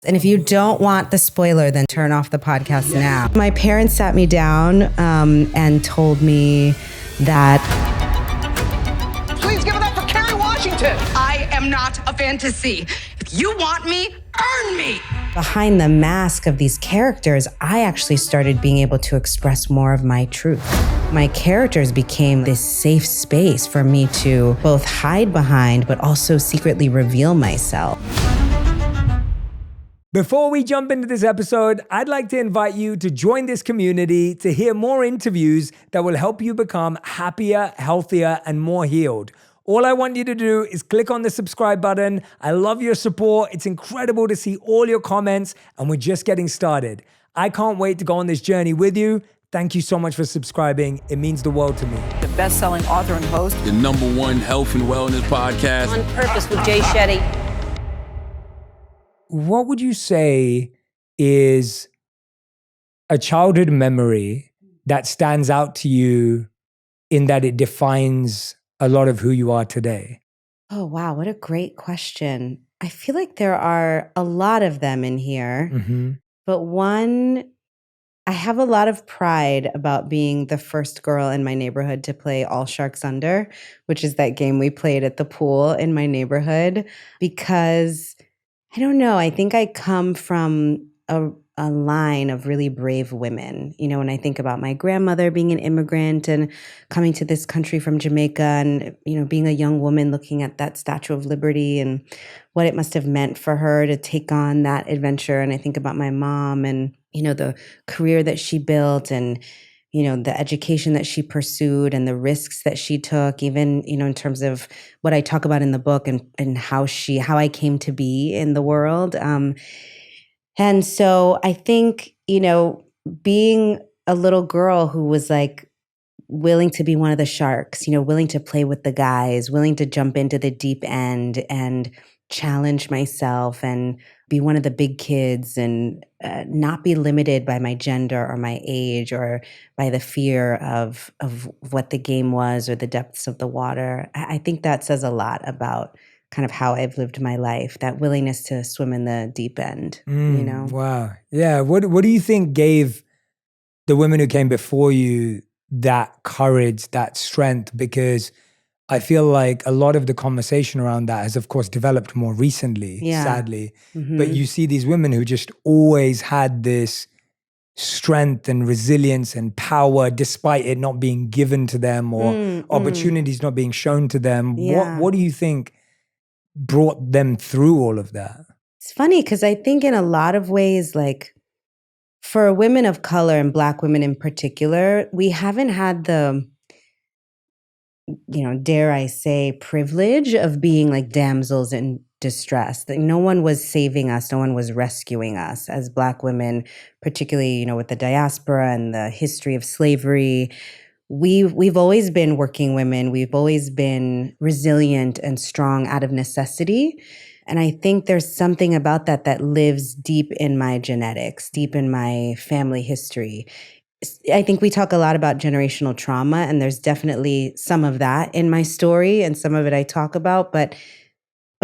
And if you don't want the spoiler, then turn off the podcast now. My parents sat me down and told me that... Please give it up for Kerry Washington. I am not a fantasy. If you want me, earn me. Behind the mask of these characters, I actually started being able to express more of my truth. My characters became this safe space for me to both hide behind, but also secretly reveal myself. Before we jump into this episode, I'd like to invite you to join this community to hear more interviews that will help you become happier, healthier, and more healed. All I want you to do is click on the subscribe button. I love your support. It's incredible to see all your comments, and we're just getting started. I can't wait to go on this journey with you. Thank you so much for subscribing. It means the world to me. The best-selling author and host. The #1 health and wellness podcast. On Purpose with Jay Shetty. What would you say is a childhood memory that stands out to you in that it defines a lot of who you are today? Oh, wow. What a great question. I feel like there are a lot of them in here, but one, I have a lot of pride about being the first girl in my neighborhood to play All Sharks Under, which is that game we played at the pool in my neighborhood, because I don't know, I think I come from a line of really brave women. You know, when I think about my grandmother being an immigrant and coming to this country from Jamaica and, you know, being a young woman looking at that Statue of Liberty and what it must have meant for her to take on that adventure. And I think about my mom and, you know, the career that she built and, you know, the education that she pursued and the risks that she took, even, you know, in terms of what I talk about in the book and how I came to be in the world. And so I think, you know, being a little girl who was like willing to be one of the sharks, you know, willing to play with the guys, willing to jump into the deep end and challenge myself and be one of the big kids and not be limited by my gender or my age or by the fear of what the game was or the depths of the water. I think that says a lot about kind of how I've lived my life, that willingness to swim in the deep end, you know? Wow. Yeah. What do you think gave the women who came before you that courage, that strength? Because I feel like a lot of the conversation around that has, of course, developed more recently, sadly. But you see these women who just always had this strength and resilience and power despite it not being given to them or opportunities not being shown to them. Yeah. What do you think brought them through all of that? It's funny because I think in a lot of ways, like for women of color and Black women in particular, we haven't had the, you know, dare I say, privilege of being like damsels in distress. That no one was saving us, no one was rescuing us as Black women, particularly, you know, with the diaspora and the history of slavery. We've always been working women. We've always been resilient and strong out of necessity. And I think there's something about that that lives deep in my genetics, deep in my family history. I think we talk a lot about generational trauma, and there's definitely some of that in my story, and some of it I talk about, but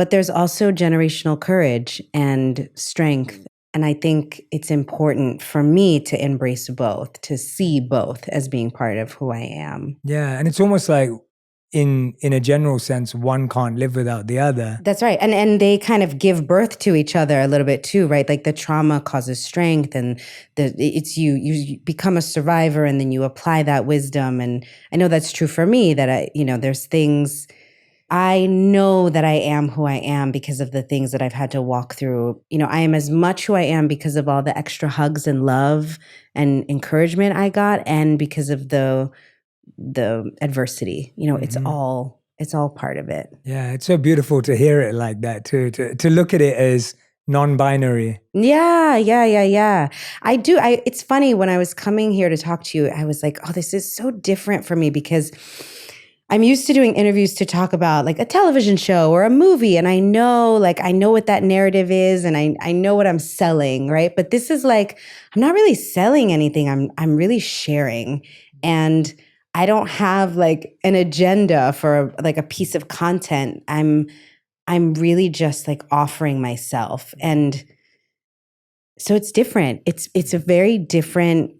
there's also generational courage and strength. And I think it's important for me to embrace both, to see both as being part of who I am. Yeah, and it's almost like in a general sense, one can't live without the other. That's right. And they kind of give birth to each other a little bit too, right? Like the trauma causes strength and it's you become a survivor and then you apply that wisdom. And I know that's true for me that there's things, I know that I am who I am because of the things that I've had to walk through. You know, I am as much who I am because of all the extra hugs and love and encouragement I got and because of the adversity. You know, it's all part of it. Yeah, it's so beautiful to hear it like that too, to look at it as non-binary. Yeah. I do. It's funny, when I was coming here to talk to you, I was like, oh, this is so different for me because I'm used to doing interviews to talk about like a television show or a movie. And I know what that narrative is and I know what I'm selling, right? But this is like, I'm not really selling anything. I'm really sharing. And I don't have like an agenda for like a piece of content. I'm really just like offering myself. And So it's different. It's a very different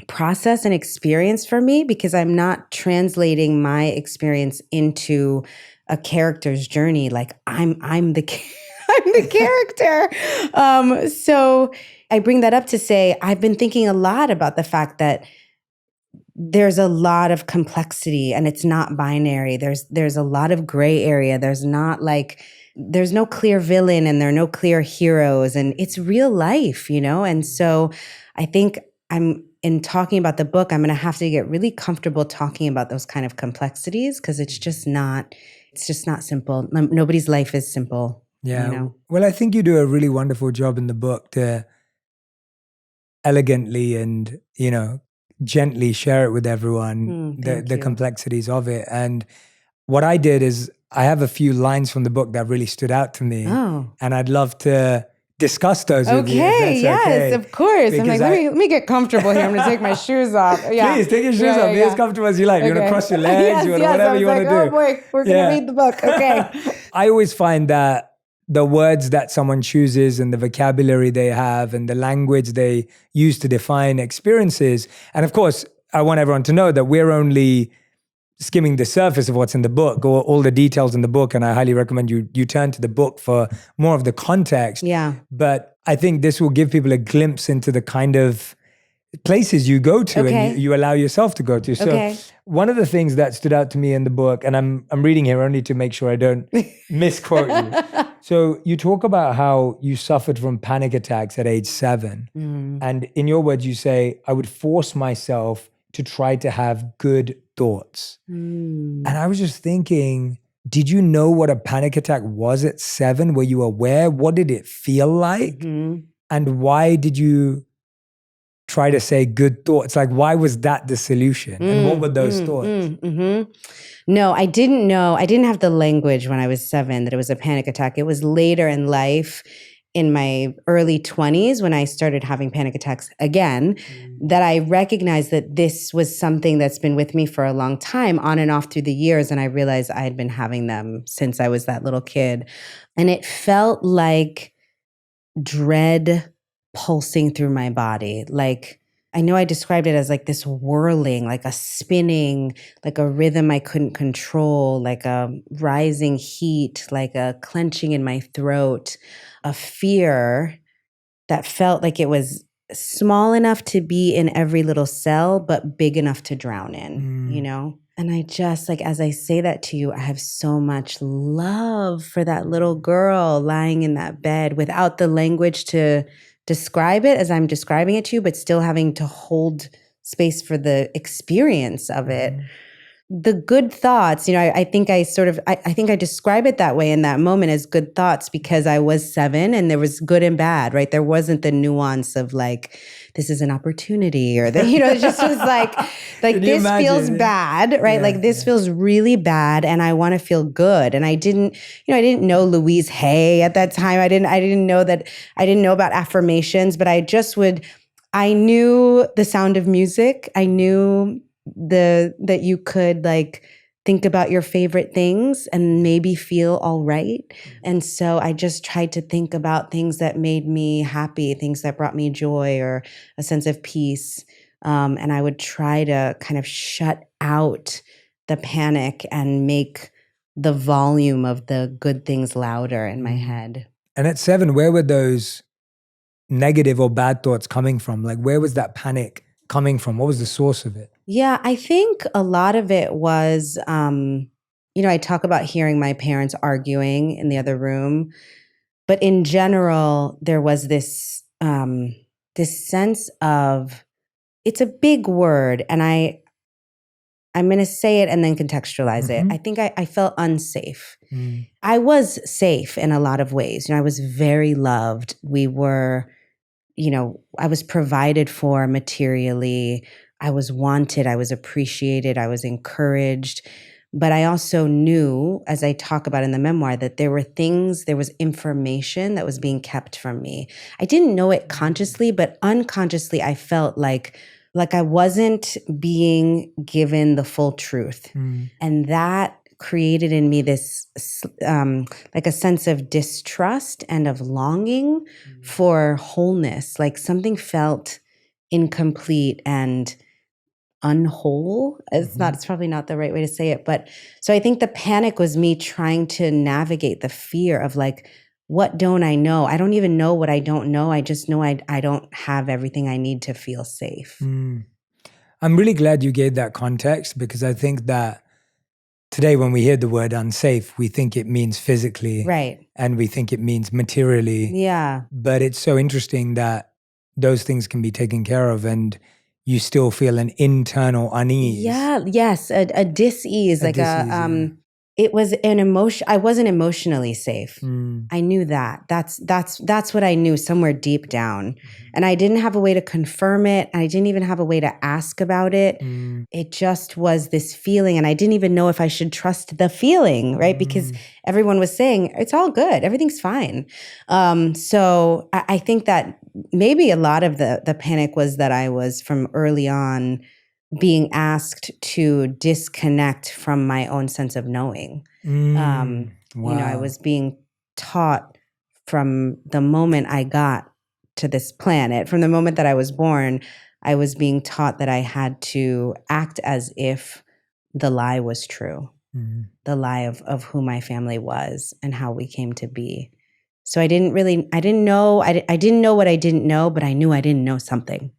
process and experience for me because I'm not translating my experience into a character's journey. Like I'm the I'm the character. So I bring that up to say I've been thinking a lot about the fact that there's a lot of complexity and it's not binary. There's a lot of gray area. There's no clear villain and there are no clear heroes, and it's real life, And so I think in talking about the book, I'm going to have to get really comfortable talking about those kind of complexities because it's just not simple. Nobody's life is simple. Yeah. Well, I think you do a really wonderful job in the book to elegantly and, gently share it with everyone, the complexities of it. And what I did is I have a few lines from the book that really stood out to me. Oh. And I'd love to discuss those with you. Yes, of course. Because I'm like, let me get comfortable here. I'm going to take my shoes off. Yeah. Please, take your shoes off. Be as comfortable as you like. You want to cross your legs, whatever you want to do. Oh boy, we're going to read the book. Okay. I always find that the words that someone chooses and the vocabulary they have and the language they use to define experiences. And of course, I want everyone to know that we're only skimming the surface of what's in the book or all the details in the book. And I highly recommend you turn to the book for more of the context. Yeah. But I think this will give people a glimpse into the kind of places you go to and you allow yourself to go to. So one of the things that stood out to me in the book, and I'm reading here only to make sure I don't misquote you. So you talk about how you suffered from panic attacks at age 7. And in your words, you say, I would force myself to try to have good thoughts. And I was just thinking, did you know what a panic attack was at 7? Were you aware? What did it feel like? And why did you try to say good thoughts? Like, why was that the solution? And what were those thoughts? No, I didn't know. I didn't have the language when I was 7 that it was a panic attack. It was later in life, in my early 20s, when I started having panic attacks again, that I recognized that this was something that's been with me for a long time, on and off through the years. And I realized I had been having them since I was that little kid. And it felt like dread pulsing through my body. Like, I know I described it as like this whirling, like a spinning, like a rhythm I couldn't control, like a rising heat, like a clenching in my throat, a fear that felt like it was small enough to be in every little cell, but big enough to drown in, And I just, like, as I say that to you, I have so much love for that little girl lying in that bed without the language to describe it as I'm describing it to you, but still having to hold space for the experience of it. The good thoughts, I think I describe it that way in that moment as good thoughts because I was 7 and there was good and bad, right? There wasn't the nuance of like, this is an opportunity or that, it just was like this feels bad, right? Like this feels really bad and I want to feel good. And I didn't know Louise Hay at that time. I didn't know about affirmations, but I knew the sound of music. I knew that you could like think about your favorite things and maybe feel all right. And so I just tried to think about things that made me happy, things that brought me joy or a sense of peace. And I would try to kind of shut out the panic and make the volume of the good things louder in my head. And at 7, where were those negative or bad thoughts coming from? Like, where was that panic coming from? What was the source of it? Yeah, I think a lot of it was, I talk about hearing my parents arguing in the other room, but in general, there was this sense of, it's a big word, and I'm going to say it and then contextualize it. I think I felt unsafe. I was safe in a lot of ways. I was very loved. We were, I was provided for materially. I was wanted, I was appreciated, I was encouraged. But I also knew, as I talk about in the memoir, that there was information that was being kept from me. I didn't know it consciously, but unconsciously I felt like I wasn't being given the full truth. And that created in me this like a sense of distrust and of longing for wholeness. Like something felt incomplete and unwhole. It's probably not the right way to say it. But so I think the panic was me trying to navigate the fear of like, what don't I know? I don't even know what I don't know. I just know I don't have everything I need to feel safe. I'm really glad you gave that context, because I think that today when we hear the word unsafe, we think it means physically. Right. And we think it means materially. Yeah. But it's so interesting that those things can be taken care of and you still feel an internal unease. Yeah. Yes. A dis-ease. It was an emotion. I wasn't emotionally safe. I knew that. That's what I knew somewhere deep down. And I didn't have a way to confirm it. I didn't even have a way to ask about it. It just was this feeling. And I didn't even know if I should trust the feeling, right? Because everyone was saying, it's all good. Everything's fine. So I think that maybe a lot of the panic was that I was from early on being asked to disconnect from my own sense of knowing. Wow. I was being taught from the moment I got to this planet, from the moment that I was born, I was being taught that I had to act as if the lie was true, the lie of who my family was and how we came to be. So I didn't know what I didn't know, but I knew I didn't know something.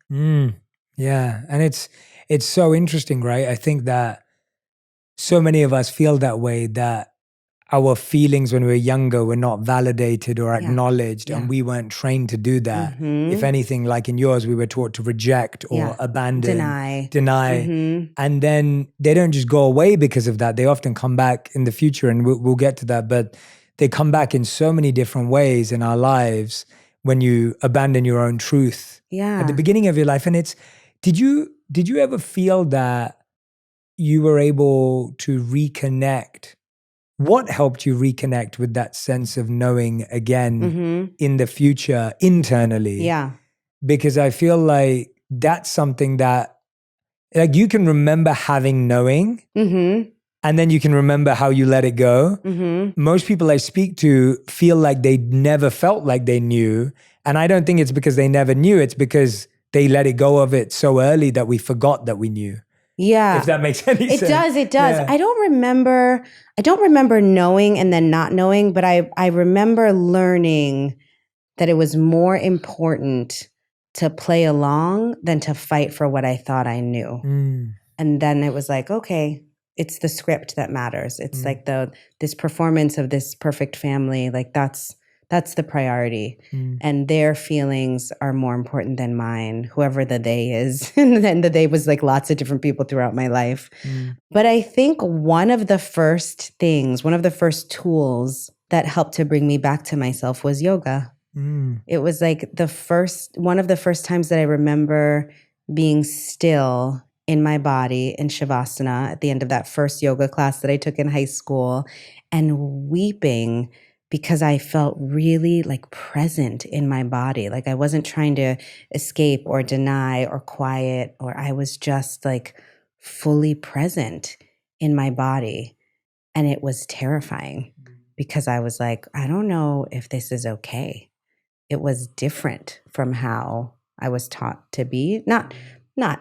Yeah. And it's so interesting, right? I think that so many of us feel that way, that our feelings when we were younger were not validated or acknowledged, and we weren't trained to do that. If anything, like in yours, we were taught to reject or abandon, deny. And then they don't just go away because of that. They often come back in the future, and we'll get to that, but they come back in so many different ways in our lives when you abandon your own truth at the beginning of your life. And did you ever feel that you were able to reconnect? What helped you reconnect with that sense of knowing again in the future internally? Yeah. Because I feel like that's something that, like, you can remember having knowing and then you can remember how you let it go. Most people I speak to feel like they never felt like they knew. And I don't think it's because they never knew. It's because they let it go of it so early that we forgot that we knew. Yeah. If that makes any sense. It does. Yeah. I don't remember knowing and then not knowing, but I remember learning that it was more important to play along than to fight for what I thought I knew. And then it was like, okay, it's the script that matters. It's like this performance of this perfect family, like that's the priority. And their feelings are more important than mine, whoever the they is. And then the they was like lots of different people throughout my life. But I think one of the first tools that helped to bring me back to myself was yoga. It was like one of the first times that I remember being still in my body in Shavasana at the end of that first yoga class that I took in high school, and weeping because I felt really like present in my body. Like I wasn't trying to escape or deny or quiet, or I was just like fully present in my body. And it was terrifying because I was like, I don't know if this is okay. It was different from how I was taught to be. Not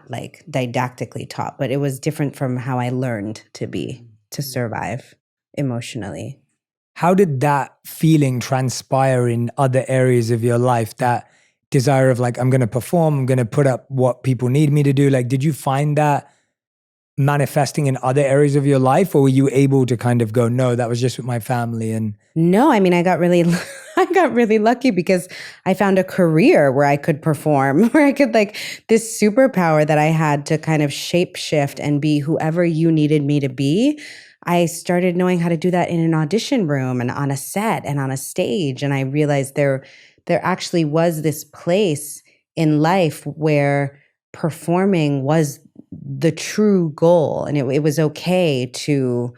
like didactically taught, but it was different from how I learned to be, to survive emotionally. How did that feeling transpire in other areas of your life? That desire of like, I'm going to perform, I'm going to put up what people need me to do. Like, did you find that manifesting in other areas of your life, or were you able to kind of go, no, that was just with my family? And no, I mean, I got really lucky because I found a career where I could perform, where I could like this superpower that I had to kind of shape shift and be whoever you needed me to be. I started knowing how to do that in an audition room and on a set and on a stage. And I realized there actually was this place in life where performing was the true goal. And it was okay to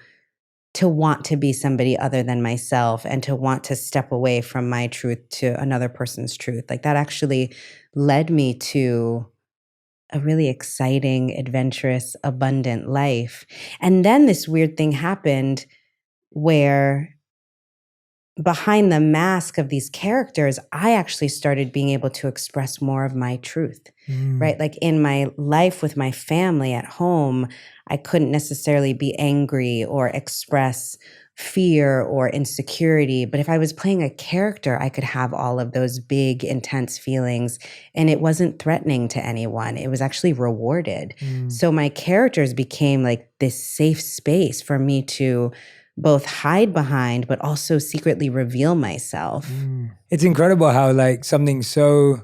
want to be somebody other than myself and to want to step away from my truth to another person's truth. Like that actually led me to a really exciting, adventurous, abundant life. And then this weird thing happened where behind the mask of these characters, I actually started being able to express more of my truth, right? Like in my life with my family at home, I couldn't necessarily be angry or express fear or insecurity. But if I was playing a character, I could have all of those big, intense feelings, and it wasn't threatening to anyone. It was actually rewarded. So my characters became like this safe space for me to both hide behind, but also secretly reveal myself. It's incredible how like something so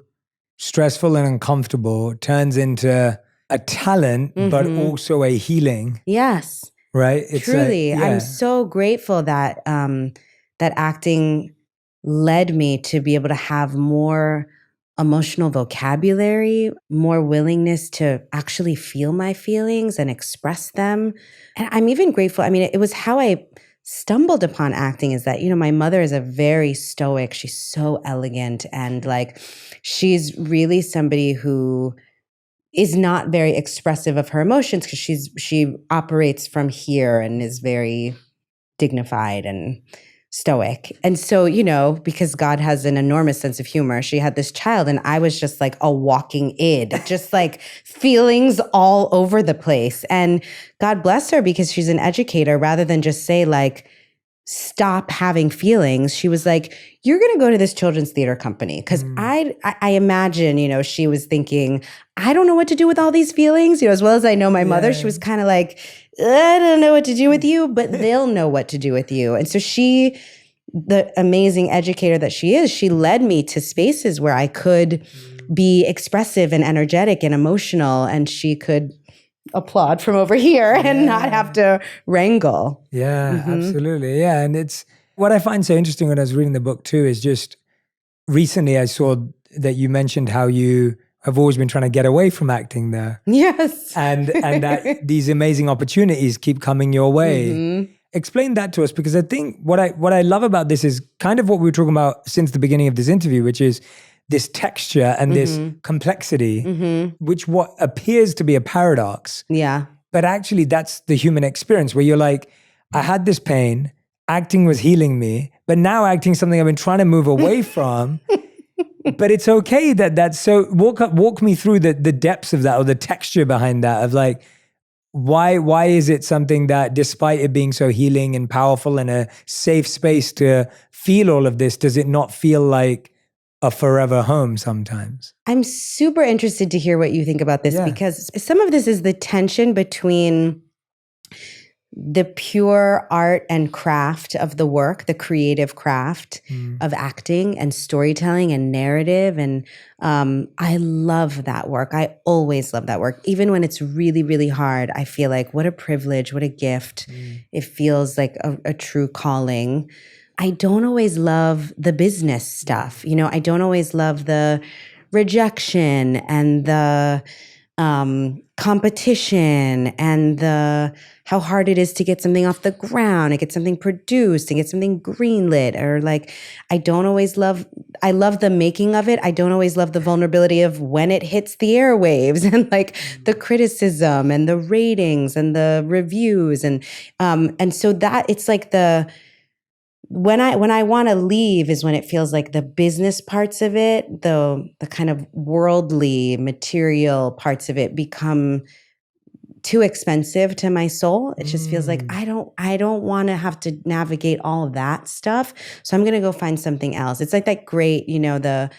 stressful and uncomfortable turns into a talent, but also a healing. Yes. Right? It's truly. like, yeah. I'm so grateful that that acting led me to be able to have more emotional vocabulary, more willingness to actually feel my feelings and express them. And I'm even grateful. I mean, it was how I stumbled upon acting, is that, you know, my mother is a very stoic, she's so elegant, and like, she's really somebody who is not very expressive of her emotions because she operates from here and is very dignified and stoic. And so, you know, because God has an enormous sense of humor, she had this child and I was just like a walking id, just like feelings all over the place. And God bless her, because she's an educator. Rather than just say like, stop having feelings, she was like, you're going to go to this children's theater company. Because I imagine, you know, she was thinking, I don't know what to do with all these feelings. You know, as well as I know my mother, she was kind of like, I don't know what to do with you, but they'll know what to do with you. And so she, the amazing educator that she is, she led me to spaces where I could be expressive and energetic and emotional, and she could applaud from over here and not have to wrangle. Yeah, absolutely. Yeah. And it's what I find so interesting when I was reading the book too, is just recently I saw that you mentioned how you have always been trying to get away from acting there. Yes. And that these amazing opportunities keep coming your way. Explain that to us, because I think what I love about this is kind of what we were talking about since the beginning of this interview, which is this texture and this complexity, which what appears to be a paradox. Yeah. But actually that's the human experience, where you're like, I had this pain, acting was healing me, but now acting is something I've been trying to move away from. But it's okay that's so, walk me through the depths of that, or the texture behind that, of like, why is it something that, despite it being so healing and powerful and a safe space to feel all of this, does it not feel like a forever home sometimes? I'm super interested to hear what you think about this, because some of this is the tension between the pure art and craft of the work, the creative craft of acting and storytelling and narrative. And I love that work. I always love that work. Even when it's really, really hard, I feel like what a privilege, what a gift. It feels like a true calling. I don't always love the business stuff. You know, I don't always love the rejection and the competition and the how hard it is to get something off the ground and get something produced and get something greenlit. Or like, I love the making of it. I don't always love the vulnerability of when it hits the airwaves and like the criticism and the ratings and the reviews. And so that it's like when I want to leave is when it feels like the business parts of it, the kind of worldly material parts of it become too expensive to my soul. It just feels like I don't want to have to navigate all of that stuff. So I'm going to go find something else. It's like that great, you know, the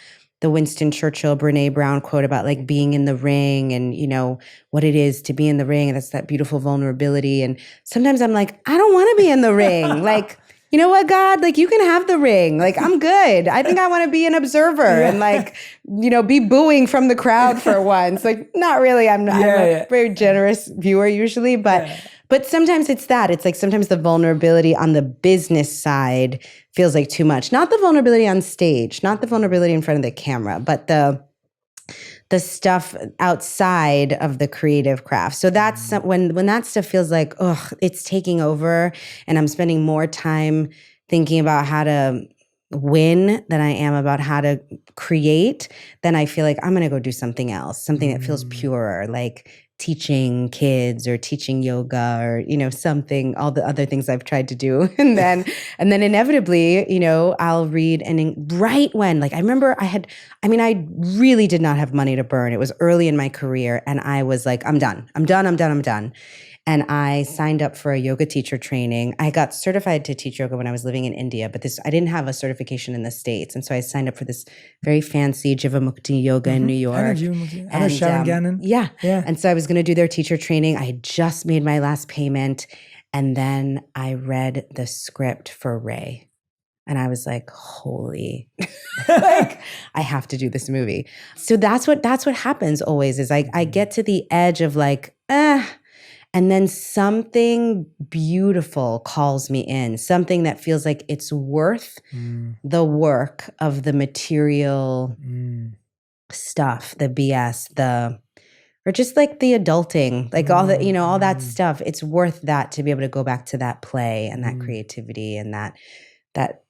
Winston Churchill, Brene Brown quote about like being in the ring and, you know, what it is to be in the ring. And that's that beautiful vulnerability. And sometimes I'm like, I don't want to be in the ring. Like, you know what, God, like you can have the ring. Like, I'm good. I think I want to be an observer and like, you know, be booing from the crowd for once. Like, not really. I'm a very generous viewer usually, but sometimes it's that. It's like sometimes the vulnerability on the business side feels like too much. Not the vulnerability on stage, not the vulnerability in front of the camera, but the stuff outside of the creative craft. So that's when that stuff feels like, it's taking over and I'm spending more time thinking about how to win than I am about how to create, then I feel like I'm going to go do something else, something that feels purer, like teaching kids or teaching yoga or, you know, something, all the other things I've tried to do. And then inevitably, you know, I'll read right when, like, I remember I really did not have money to burn. It was early in my career and I was like, I'm done. And I signed up for a yoga teacher training. I got certified to teach yoga when I was living in India, but I didn't have a certification in the States. And so I signed up for this very fancy Jivamukti yoga in New York. I know Sharon Gannon. Yeah. And so I was going to do their teacher training. I had just made my last payment. And then I read the script for Ray. And I was like, holy, like, I have to do this movie. So that's what happens always is I get to the edge of like, and then something beautiful calls me in, something that feels like it's worth the work of the material stuff, the BS, or just like the adulting, like all that, you know, all that stuff. It's worth that to be able to go back to that play and that creativity and that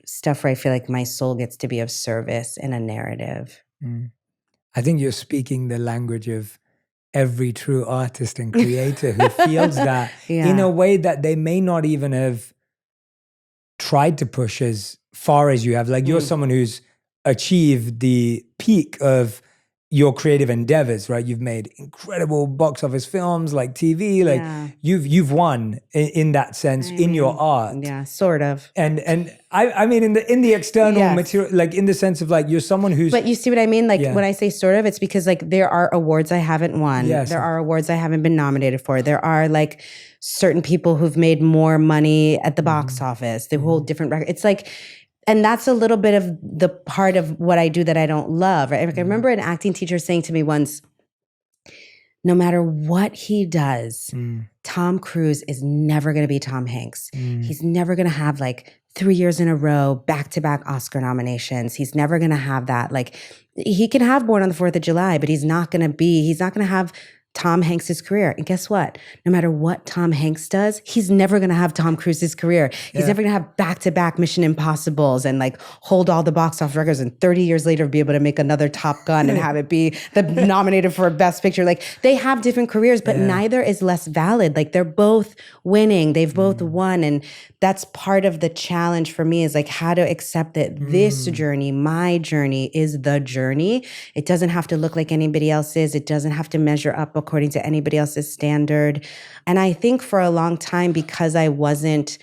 stuff where I feel like my soul gets to be of service in a narrative. I think you're speaking the language of every true artist and creator who feels that in a way that they may not even have tried to push as far as you have. Like you're someone who's achieved the peak of your creative endeavors, right? You've made incredible box office films, like TV, like you've won in that sense in your art. Yeah, sort of. And I mean in the external material, like in the sense of like you're someone who's. But you see what I mean? Like when I say sort of, it's because like there are awards I haven't won. Yes. There are awards I haven't been nominated for. There are like certain people who've made more money at the box office. They hold different records. It's like. And that's a little bit of the part of what I do that I don't love. Right? Like I remember an acting teacher saying to me once, no matter what he does, Tom Cruise is never going to be Tom Hanks. He's never going to have like 3 years in a row, back-to-back Oscar nominations. He's never going to have that. Like he can have Born on the 4th of July, but he's not going to have Tom Hanks' career. And guess what? No matter what Tom Hanks does, he's never going to have Tom Cruise's career. He's never going to have back-to-back Mission Impossibles and like hold all the box office records and 30 years later be able to make another Top Gun and have it be nominated for a Best Picture. Like they have different careers, but neither is less valid. Like they're both winning. They've both won. And that's part of the challenge for me is like how to accept that this journey, my journey is the journey. It doesn't have to look like anybody else's. It doesn't have to measure up according to anybody else's standard. And I think for a long time, because I wasn't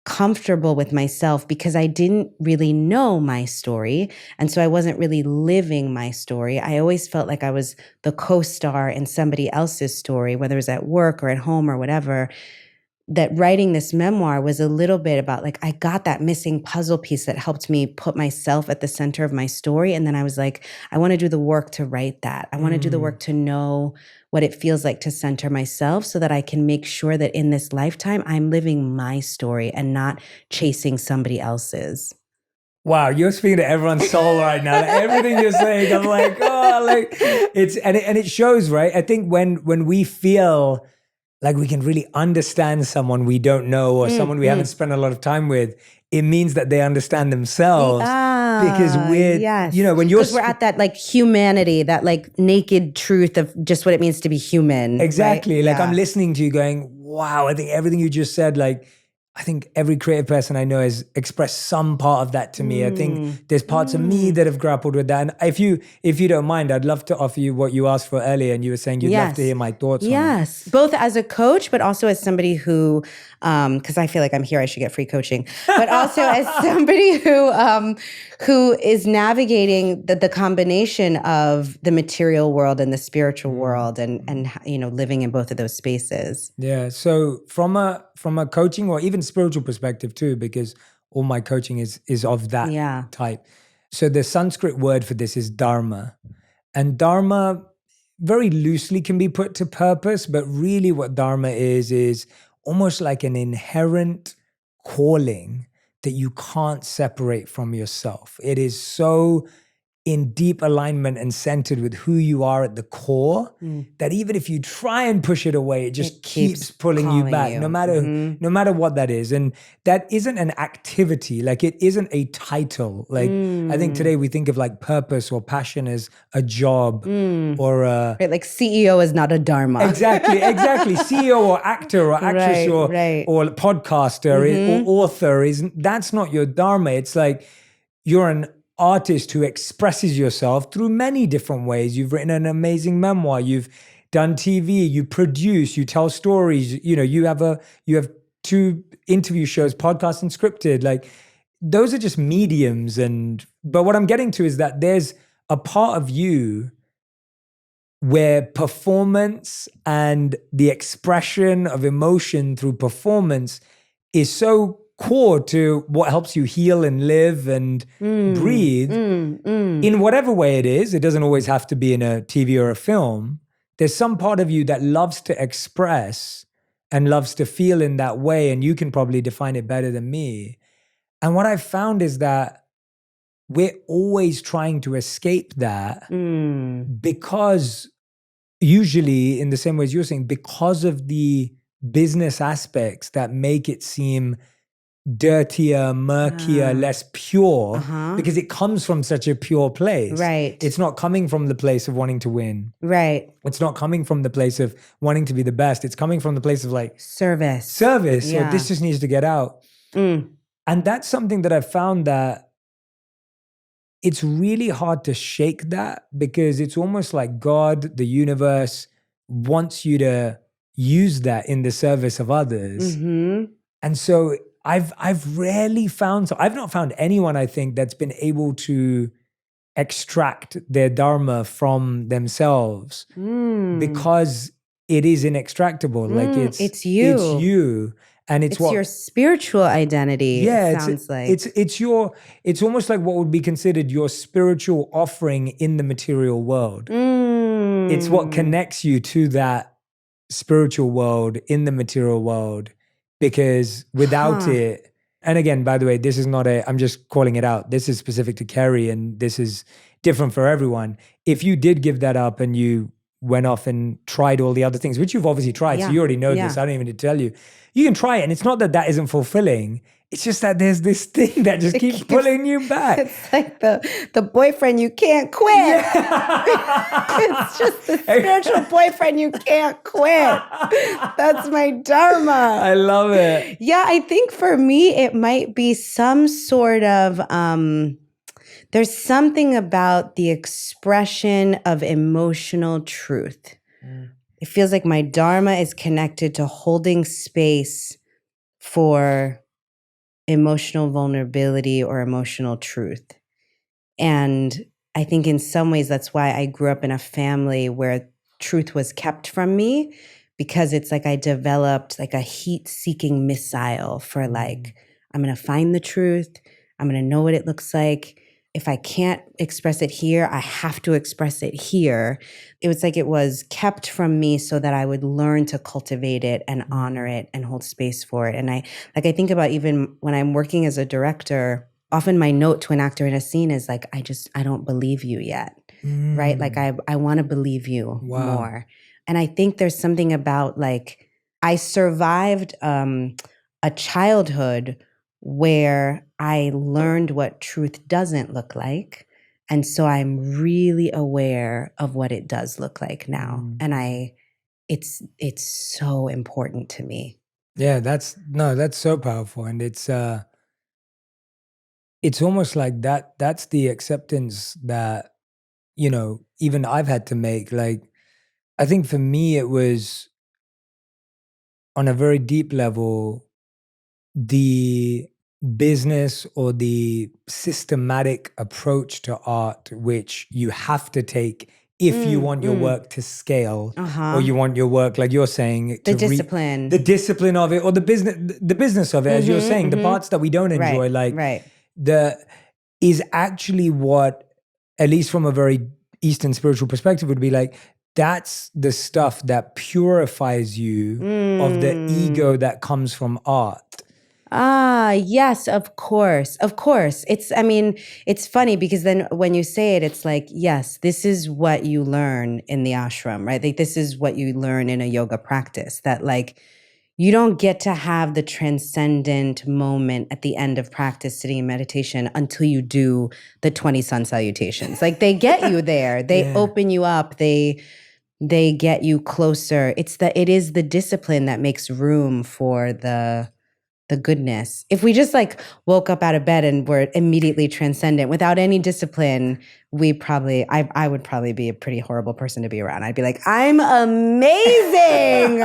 comfortable with myself, because I didn't really know my story, and so I wasn't really living my story, I always felt like I was the co-star in somebody else's story, whether it was at work or at home or whatever. That writing this memoir was a little bit about like, I got that missing puzzle piece that helped me put myself at the center of my story. And then I was like, I want to do the work to write that. I want to do the work to know what it feels like to center myself so that I can make sure that in this lifetime, I'm living my story and not chasing somebody else's. Wow, you're speaking to everyone's soul right now. Like, everything you're saying, I'm like, oh, like it shows, right? I think when we feel like we can really understand someone we don't know or someone we haven't spent a lot of time with, it means that they understand themselves. Because you know, when we're at that like humanity, that like naked truth of just what it means to be human. Exactly. Right? Like I'm listening to you going, wow, I think everything you just said, like, I think every creative person I know has expressed some part of that to me. I think there's parts of me that have grappled with that. And if you don't mind, I'd love to offer you what you asked for earlier. And you were saying you'd love to hear my thoughts on it. Yes, both as a coach, but also as somebody who, because I feel like I'm here, I should get free coaching. But also as somebody who is navigating the combination of the material world and the spiritual world, and you know, living in both of those spaces. Yeah. So from a coaching or even spiritual perspective too, because all my coaching is of that type. So the Sanskrit word for this is Dharma. And Dharma very loosely can be put to purpose, but really what Dharma is almost like an inherent calling that you can't separate from yourself. It is so in deep alignment and centered with who you are at the core, that even if you try and push it away, it just keeps pulling you back, no matter what that is. And that isn't an activity, like it isn't a title. Like I think today we think of like purpose or passion as a job or a... Right, like CEO is not a Dharma. Exactly. CEO or actor or actress or podcaster or author, that's not your Dharma. It's like you're an artist who expresses yourself through many different ways. You've written an amazing memoir. You've done TV. You produce. You tell stories. You know, you have 2 interview shows, podcast and scripted. Like those are just mediums. But what I'm getting to is that there's a part of you where performance and the expression of emotion through performance is so core to what helps you heal and live and breathe in whatever way it is. It doesn't always have to be in a TV or a film. There's some part of you that loves to express and loves to feel in that way, and you can probably define it better than me. And what I've found is that we're always trying to escape that because usually, in the same way as you're saying, because of the business aspects that make it seem dirtier, murkier, less pure, because it comes from such a pure place. Right. It's not coming from the place of wanting to win. Right. It's not coming from the place of wanting to be the best. It's coming from the place of like service. Or this just needs to get out. And that's something that I've found that it's really hard to shake that, because it's almost like God, the universe, wants you to use that in the service of others. And so I've rarely found, I've not found anyone, I think, that's been able to extract their Dharma from themselves because it is inextractable. Like it's you. And it's your spiritual identity. Yeah, it sounds like it's almost like what would be considered your spiritual offering in the material world. It's what connects you to that spiritual world in the material world, because without it, and again, by the way, this is not I'm just calling it out. This is specific to Kerry, and this is different for everyone. If you did give that up and you went off and tried all the other things, which you've obviously tried, so you already know this, I don't even need to tell you. You can try it, and it's not that isn't fulfilling. It's just that there's this thing that just keeps pulling you back. It's like the boyfriend you can't quit. It's just the spiritual boyfriend you can't quit. That's my Dharma. I love it. Yeah, I think for me, it might be some sort of, there's something about the expression of emotional truth. It feels like my Dharma is connected to holding space for emotional vulnerability or emotional truth. And I think in some ways that's why I grew up in a family where truth was kept from me, because it's like I developed like a heat-seeking missile for like, I'm going to find the truth. I'm going to know what it looks like. If I can't express it here, I have to express it here. It was like it was kept from me so that I would learn to cultivate it and honor it and hold space for it. And I think about even when I'm working as a director, often my note to an actor in a scene is like, I don't believe you yet, right? Like I want to believe you more. And I think there's something about like, I survived a childhood where I learned what truth doesn't look like. And so I'm really aware of what it does look like now. And it's so important to me. Yeah, that's so powerful. And it's almost like that's the acceptance that, you know, even I've had to make. Like, I think for me, it was on a very deep level, the business or the systematic approach to art, which you have to take if you want your work to scale, or you want your work, like you're saying, the to discipline of it, or the business of it, as you're saying, the parts that we don't enjoy, is actually what, at least from a very Eastern spiritual perspective, would be like, that's the stuff that purifies you of the ego that comes from art. Yes, of course. Of course. It's funny because then when you say it, it's like, yes, this is what you learn in the ashram, right? Like this is what you learn in a yoga practice, that like you don't get to have the transcendent moment at the end of practice sitting in meditation until you do the 20 sun salutations. Like they get you there. They open you up. They get you closer. It is the discipline that makes room for the goodness. If we just like woke up out of bed and were immediately transcendent without any discipline, I would probably be a pretty horrible person to be around. I'd be like, I'm amazing.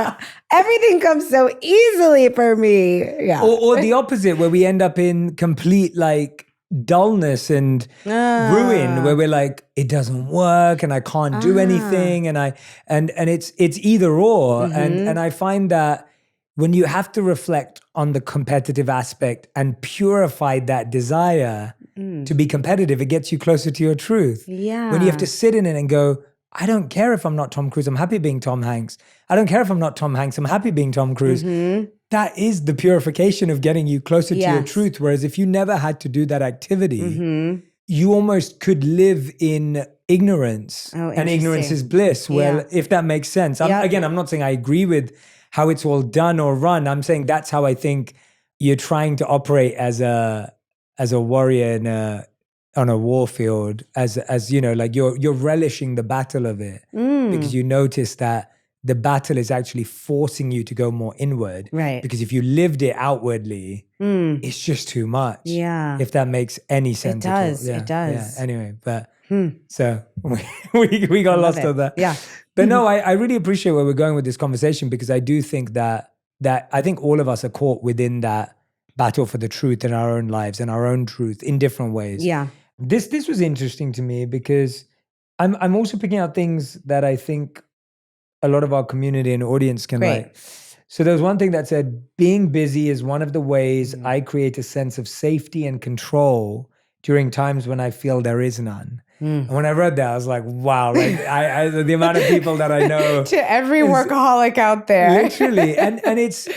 Everything comes so easily for me. Yeah. Or the opposite, where we end up in complete like dullness and ruin, where we're like, it doesn't work and I can't do anything. And it's either or. And I find that when you have to reflect on the competitive aspect and purify that desire to be competitive, it gets you closer to your truth. Yeah. When you have to sit in it and go, I don't care if I'm not Tom Cruise, I'm happy being Tom Hanks. I don't care if I'm not Tom Hanks, I'm happy being Tom Cruise. That is the purification of getting you closer to your truth. Whereas if you never had to do that activity, you almost could live in ignorance. And ignorance is bliss. Well, if that makes sense. I'm not saying I agree with how it's all done or run. I'm saying that's how I think you're trying to operate as a warrior on a war field, as you know, like you're relishing the battle of it because you notice that the battle is actually forcing you to go more inward. Right. Because if you lived it outwardly, it's just too much. Yeah. If that makes any sense. It does. It does. Yeah. Anyway, but so we got lost on that. Yeah. But no, I really appreciate where we're going with this conversation, because I do think that I think all of us are caught within that battle for the truth in our own lives and our own truth in different ways. Yeah. This was interesting to me because I'm also picking out things that I think a lot of our community and audience can like. So there was one thing that said, being busy is one of the ways I create a sense of safety and control during times when I feel there is none. And when I read that, I was like, wow, like I the amount of people that I know. To every workaholic out there. Literally. And it's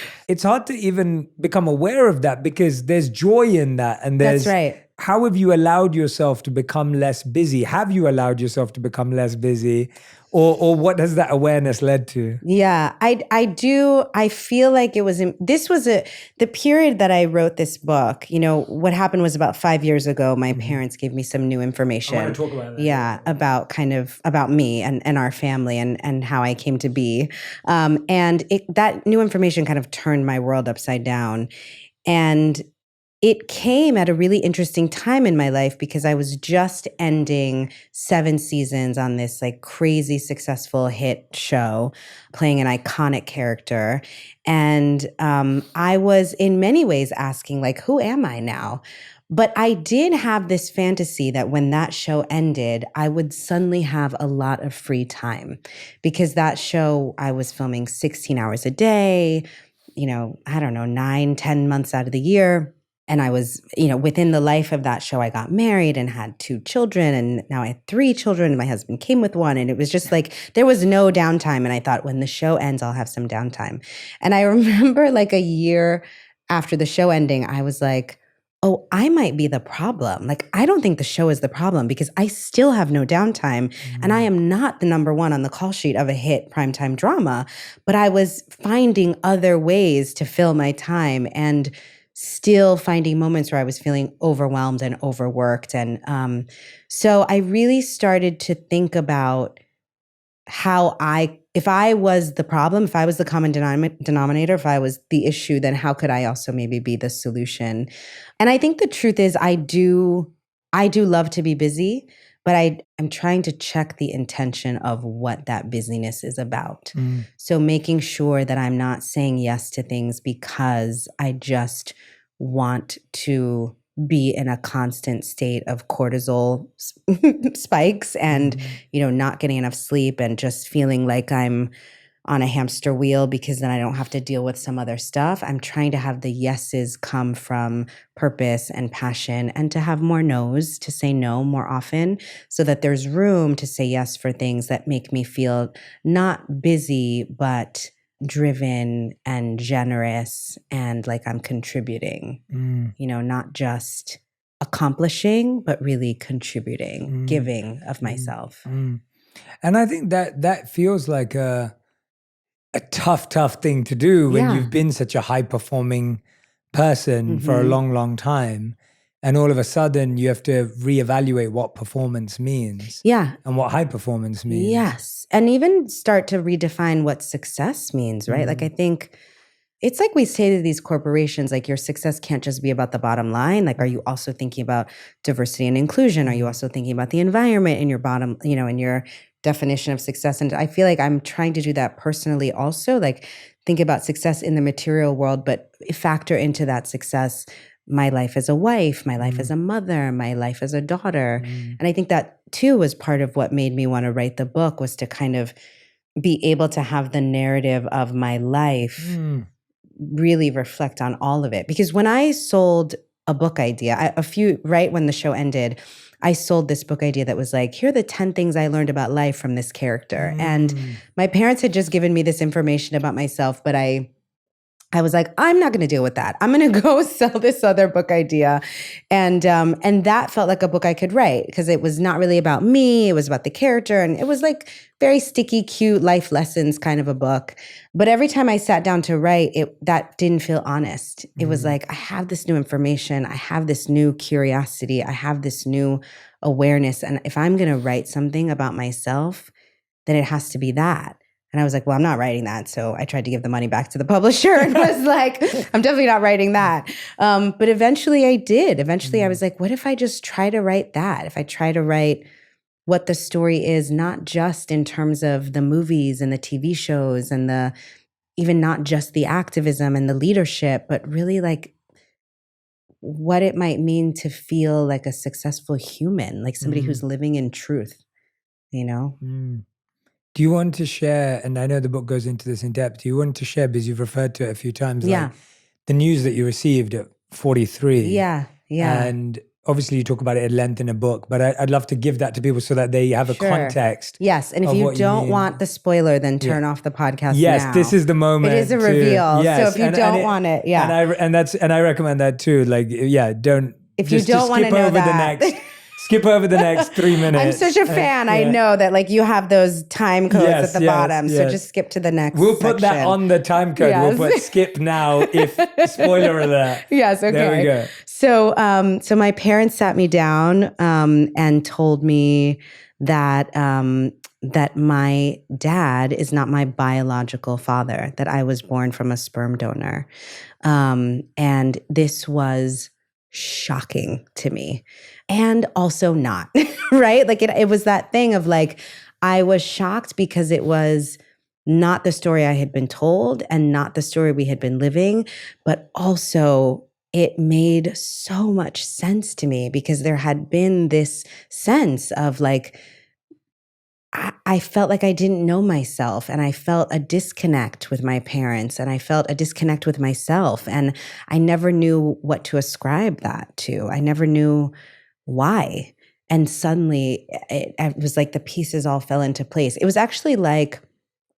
hard to even become aware of that, because there's joy in that. And there's, that's right. How have you allowed yourself to become less busy? Have you allowed yourself to become less busy? Or what has that awareness led to? Yeah, I do. I feel like it was, the period that I wrote this book, you know, what happened was about 5 years ago, my parents gave me some new information. I want to talk about that. Yeah, about me and our family and how I came to be. And that new information kind of turned my world upside down. And it came at a really interesting time in my life because I was just ending 7 seasons on this like crazy successful hit show, playing an iconic character. And I was in many ways asking, like, who am I now? But I did have this fantasy that when that show ended, I would suddenly have a lot of free time, because that show, I was filming 16 hours a day, you know, I don't know, 9, 10 months out of the year. And I was, you know, within the life of that show, I got married and had 2 children. And now I have 3 children and my husband came with 1. And it was just like, there was no downtime. And I thought, when the show ends, I'll have some downtime. And I remember like a year after the show ending, I was like, oh, I might be the problem. Like, I don't think the show is the problem, because I still have no downtime. And I am not the number 1 on the call sheet of a hit primetime drama. But I was finding other ways to fill my time and still finding moments where I was feeling overwhelmed and overworked. And so I really started to think about how if I was the problem, if I was the common denominator, if I was the issue, then how could I also maybe be the solution? And I think the truth is I do love to be busy, but I'm trying to check the intention of what that busyness is about. So making sure that I'm not saying yes to things because I just want to be in a constant state of cortisol spikes and, you know, not getting enough sleep and just feeling like I'm on a hamster wheel because then I don't have to deal with some other stuff. I'm trying to have the yeses come from purpose and passion, and to have more no's, to say no more often, so that there's room to say yes for things that make me feel not busy, but driven and generous and like I'm contributing, not just accomplishing, but really contributing, giving of myself. And I think that feels like a tough thing to do when you've been such a high performing person for a long, long time. And all of a sudden you have to reevaluate what performance means. Yeah. And what high performance means. Yes. And even start to redefine what success means, right? Like I think it's like we say to these corporations, like your success can't just be about the bottom line. Like, are you also thinking about diversity and inclusion? Are you also thinking about the environment in your bottom, in your definition of success? And I feel like I'm trying to do that personally also, like think about success in the material world, but factor into that success my life as a wife, my life as a mother, my life as a daughter. And I think that too was part of what made me want to write the book, was to kind of be able to have the narrative of my life really reflect on all of it. Because when I sold a book idea, right when the show ended, I sold this book idea that was like, here are the 10 things I learned about life from this character. And my parents had just given me this information about myself, but I was like, I'm not going to deal with that. I'm going to go sell this other book idea. And that felt like a book I could write, because it was not really about me. It was about the character. And it was like very sticky, cute life lessons kind of a book. But every time I sat down to write, that didn't feel honest. It was like, I have this new information. I have this new curiosity. I have this new awareness. And if I'm going to write something about myself, then it has to be that. And I was like, well, I'm not writing that. So I tried to give the money back to the publisher and was like, I'm definitely not writing that. But eventually I did. Eventually I was like, what if I just try to write that? If I try to write what the story is, not just in terms of the movies and the TV shows and even not just the activism and the leadership, but really like what it might mean to feel like a successful human, like somebody who's living in truth, Do you want to share, and I know the book goes into this in depth, do you want to share, because you've referred to it a few times, like the news that you received at 43? Yeah. And obviously you talk about it at length in a book, but I'd love to give that to people so that they have a context. Yes, and if you don't want the spoiler, then turn off the podcast now. Yes, this is the moment. It is a reveal, so if you don't want it, And I recommend that too, like, don't. If you don't want to know that. Skip over the next 3 minutes. I'm such a fan. I know that like you have those time codes at the bottom. So just skip to the next We'll put that on the time code. Yes. We'll put skip now if spoiler alert. Yes, okay. There we go. So my parents sat me down and told me that that my dad is not my biological father, that I was born from a sperm donor. And this was shocking to me. And also not, right? Like it was that thing of like, I was shocked because it was not the story I had been told and not the story we had been living, but also it made so much sense to me because there had been this sense of like, I felt like I didn't know myself, and I felt a disconnect with my parents, and I felt a disconnect with myself, and I never knew what to ascribe that to. I never knew why. And suddenly it was like the pieces all fell into place. It was actually like,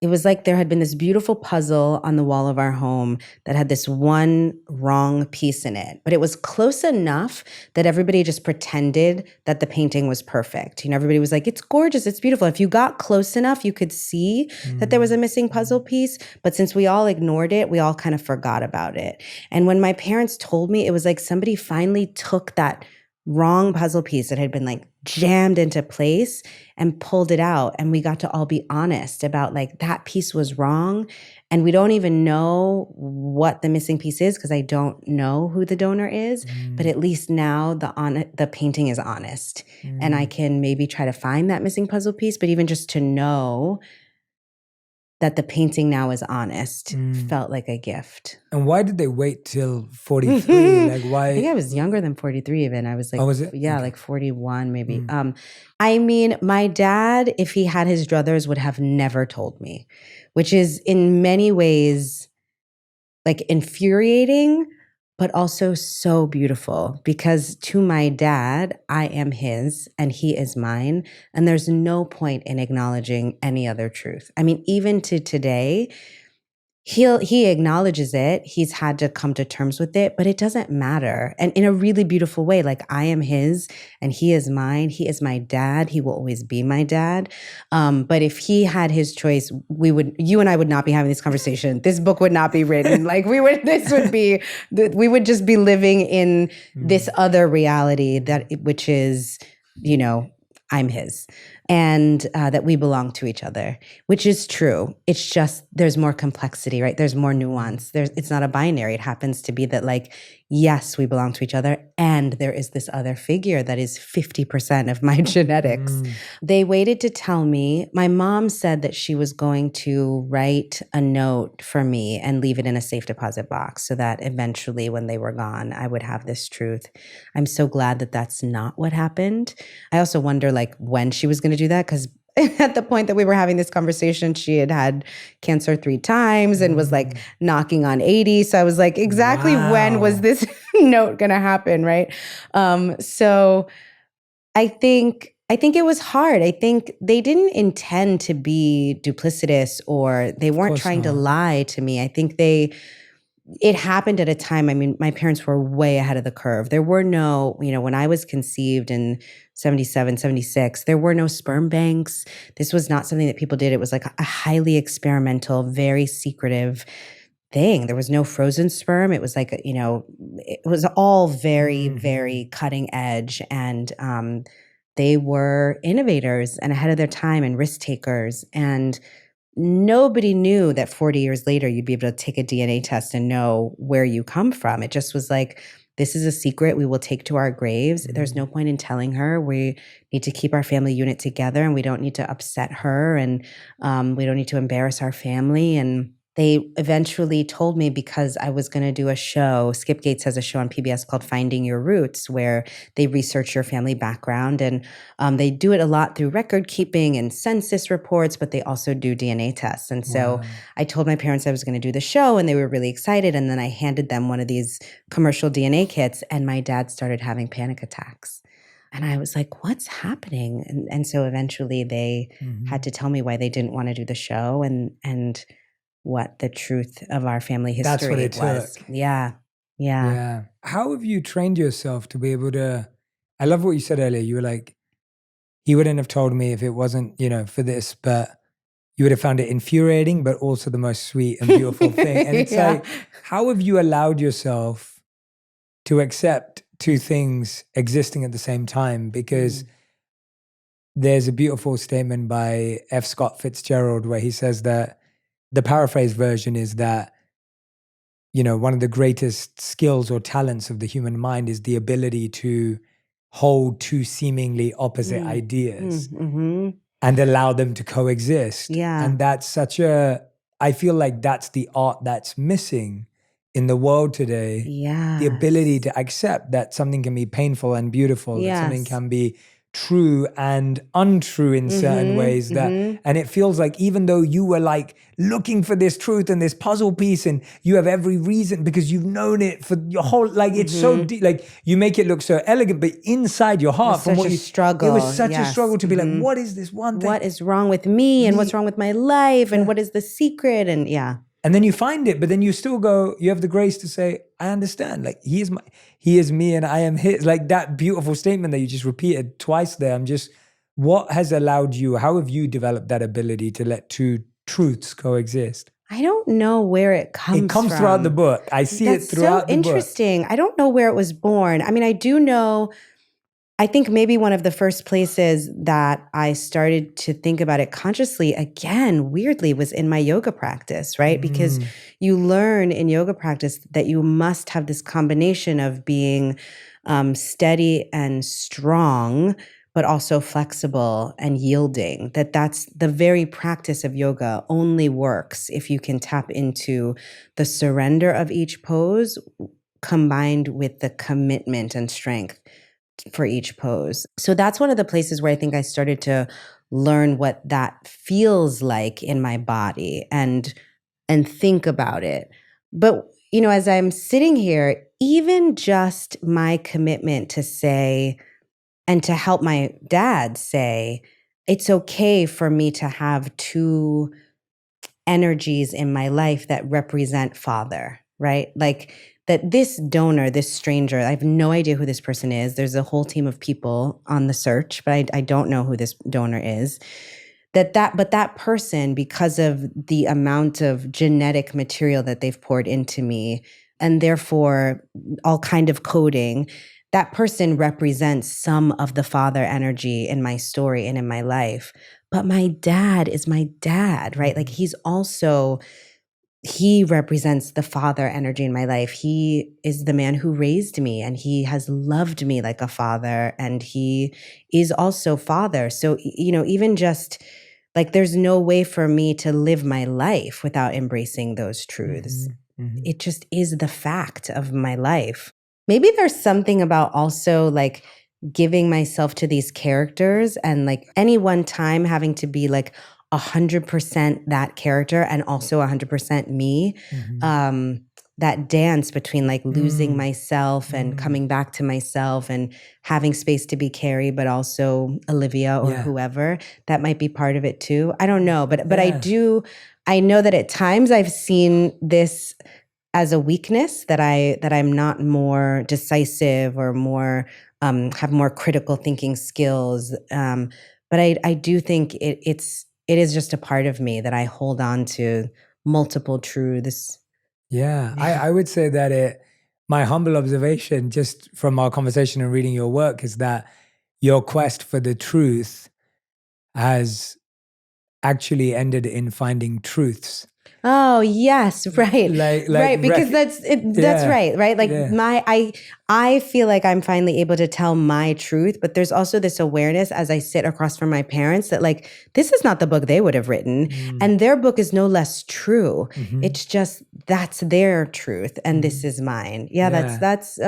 there had been this beautiful puzzle on the wall of our home that had this one wrong piece in it, but it was close enough that everybody just pretended that the painting was perfect. Everybody was like, it's gorgeous, it's beautiful. If you got close enough, you could see that there was a missing puzzle piece. But since we all ignored it, we all kind of forgot about it. And when my parents told me, it was like somebody finally took that wrong puzzle piece that had been like jammed into place and pulled it out. And we got to all be honest about like that piece was wrong. And we don't even know what the missing piece is because I don't know who the donor is. But at least now the painting is honest. And I can maybe try to find that missing puzzle piece. But even just to know that the painting now is honest felt like a gift. And why did they wait till 43? Like why? I think I was younger than 43 even. I was like, was it? Yeah, like 41 maybe. I mean, my dad, if he had his druthers, would have never told me, which is in many ways like infuriating, but also so beautiful because to my dad, I am his and he is mine. And there's no point in acknowledging any other truth. I mean, even to today, he acknowledges it. He's had to come to terms with it, but it doesn't matter. And in a really beautiful way, like I am his and he is mine. He is my dad. He will always be my dad. But if he had his choice, you and I would not be having this conversation. This book would not be written. Like we would just be living in this other reality which is, I'm his. And that we belong to each other, which is true. It's just there's more complexity, right? There's more nuance. It's not a binary. It happens to be that like, yes, we belong to each other. And there is this other figure that is 50% of my genetics. They waited to tell me. My mom said that she was going to write a note for me and leave it in a safe deposit box so that eventually when they were gone, I would have this truth. I'm so glad that that's not what happened. I also wonder like when she was going to do that, because at the point that we were having this conversation, she had cancer 3 times and was like knocking on 80. So I was like, exactly when was this note going to happen, right? So I think it was hard. I think they didn't intend to be duplicitous or they weren't trying to lie to me. I think it happened at a time, I mean, my parents were way ahead of the curve. There were no, when I was conceived in 77, 76, there were no sperm banks. This was not something that people did. It was like a highly experimental, very secretive thing. There was no frozen sperm. It was like, it was all very, very cutting edge. And they were innovators and ahead of their time and risk takers. And nobody knew that 40 years later, you'd be able to take a DNA test and know where you come from. It just was like, this is a secret we will take to our graves. There's no point in telling her. We need to keep our family unit together and we don't need to upset her and we don't need to embarrass our family. And they eventually told me because I was going to do a show. Skip Gates has a show on PBS called Finding Your Roots, where they research your family background. And they do it a lot through record keeping and census reports, but they also do DNA tests. And so I told my parents I was going to do the show and they were really excited. And then I handed them one of these commercial DNA kits and my dad started having panic attacks. And I was like, what's happening? And so eventually they had to tell me why they didn't want to do the show and what the truth of our family history That's what it was. took. Yeah. How have you trained yourself to be able to, I love what you said earlier. You were like, he wouldn't have told me if it wasn't, for this, but you would have found it infuriating, but also the most sweet and beautiful thing. And it's like, how have you allowed yourself to accept two things existing at the same time? Because there's a beautiful statement by F. Scott Fitzgerald where he says that the paraphrase version is that, one of the greatest skills or talents of the human mind is the ability to hold two seemingly opposite ideas and allow them to coexist. Yeah. And that's I feel like that's the art that's missing in the world today. Yeah. The ability to accept that something can be painful and beautiful, that something can be true and untrue in certain ways and it feels like even though you were like looking for this truth and this puzzle piece and you have every reason because you've known it for your whole, like it's so deep, like you make it look so elegant, but inside your heart it was such a struggle to be like, what is this one thing? What is wrong with me and what's wrong with my life and what is the secret? And then you find it, but then you still go, you have the grace to say, I understand. Like he is me and I am his. Like that beautiful statement that you just repeated twice there. What has allowed you, how have you developed that ability to let two truths coexist? I don't know where it comes from. It comes throughout the book. I see it throughout the book. That's so interesting. I don't know where it was born. I mean, I do know, I think maybe one of the first places that I started to think about it consciously, again, weirdly, was in my yoga practice, right? Because you learn in yoga practice that you must have this combination of being steady and strong, but also flexible and yielding. That's the very practice of yoga only works if you can tap into the surrender of each pose combined with the commitment and strength for each pose. So that's one of the places where I think I started to learn what that feels like in my body and think about it. But, as I'm sitting here, even just my commitment to say, and to help my dad say, it's okay for me to have two energies in my life that represent father, right? Like that this donor, this stranger, I have no idea who this person is. There's a whole team of people on the search, but I don't know who this donor is. But that person, because of the amount of genetic material that they've poured into me, and therefore all kind of coding, that person represents some of the father energy in my story and in my life. But my dad is my dad, right? Like he represents the father energy in my life. He is the man who raised me, and he has loved me like a father, and he is also father. So, even just like there's no way for me to live my life without embracing those truths. It just is the fact of my life. Maybe there's something about also like giving myself to these characters, and like any one time having to be like 100% that character and also 100% me. That dance between like losing myself and coming back to myself and having space to be Kerry, but also Olivia or whoever, that might be part of it too. I don't know, but I know that at times I've seen this as a weakness, that I'm not more decisive or more have more critical thinking skills. But I do think it is just a part of me that I hold on to multiple truths. Yeah, I would say that my humble observation just from our conversation and reading your work is that your quest for the truth has actually ended in finding truths. Oh yes, right, right. Because that's right. Like I feel like I'm finally able to tell my truth, but there's also this awareness as I sit across from my parents that like this is not the book they would have written, and their book is no less true. It's just that's their truth, and this is mine. That's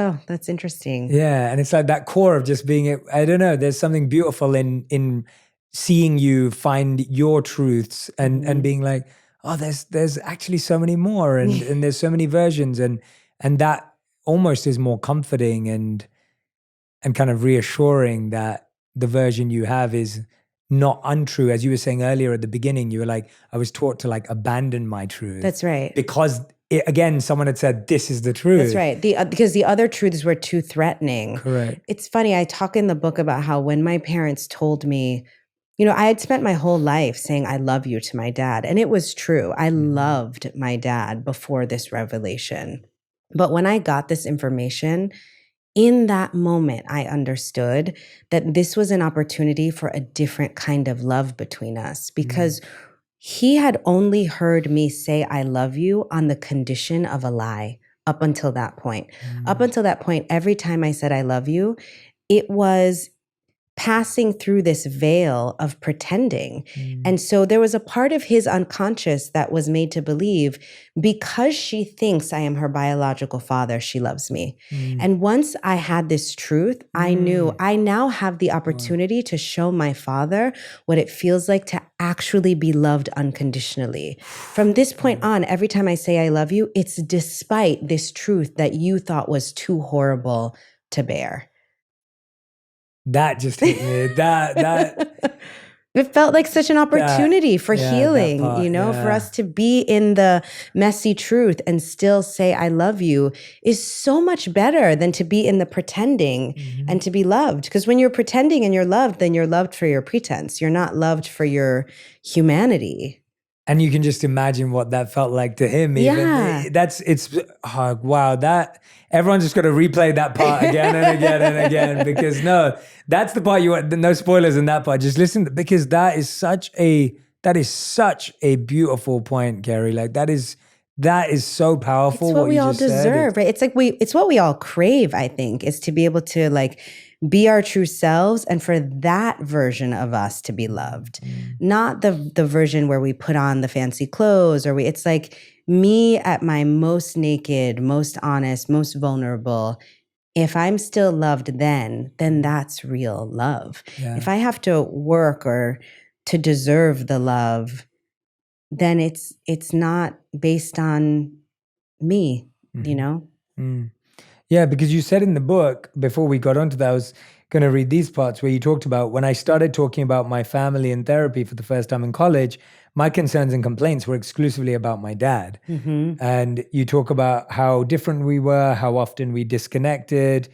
interesting. Yeah, and it's like that core of just being. I don't know. There's something beautiful in seeing you find your truths and being like, oh, there's actually so many more, and there's so many versions, and that almost is more comforting and kind of reassuring that the version you have is not untrue. As you were saying earlier at the beginning, you were like, I was taught to like abandon my truth. That's right. Because again, someone had said, this is the truth. That's right. Because the other truths were too threatening. Correct. It's funny, I talk in the book about how when my parents told me, I had spent my whole life saying I love you to my dad. And it was true. I loved my dad before this revelation. But when I got this information, in that moment, I understood that this was an opportunity for a different kind of love between us, because he had only heard me say I love you on the condition of a lie up until that point. Up until that point, every time I said I love you, it was passing through this veil of pretending. And so there was a part of his unconscious that was made to believe because she thinks I am her biological father, she loves me. And once I had this truth, I knew I now have the opportunity to show my father what it feels like to actually be loved unconditionally. From this point on, every time I say I love you, it's despite this truth that you thought was too horrible to bear. That just hit me. That it felt like such an opportunity for healing, for us to be in the messy truth and still say I love you is so much better than to be in the pretending and to be loved. Because when you're pretending and you're loved, then you're loved for your pretense. You're not loved for your humanity. And you can just imagine what that felt like to him. Wow, that everyone's just got to replay that part again and again and again, because that's the part you want. No spoilers in that part. Just listen, because that is such a beautiful point, Kerry. Like that is so powerful. It's what we all deserve, right? It's like it's what we all crave, I think, is to be able to like be our true selves and for that version of us to be loved. Not the version where we put on the fancy clothes or it's like me at my most naked, most honest, most vulnerable. If I'm still loved then that's real love. Yeah. If I have to work or to deserve the love, then it's not based on me, Yeah, because you said in the book, before we got onto that, I was going to read these parts where you talked about when I started talking about my family in therapy for the first time in college, my concerns and complaints were exclusively about my dad. And you talk about how different we were, how often we disconnected.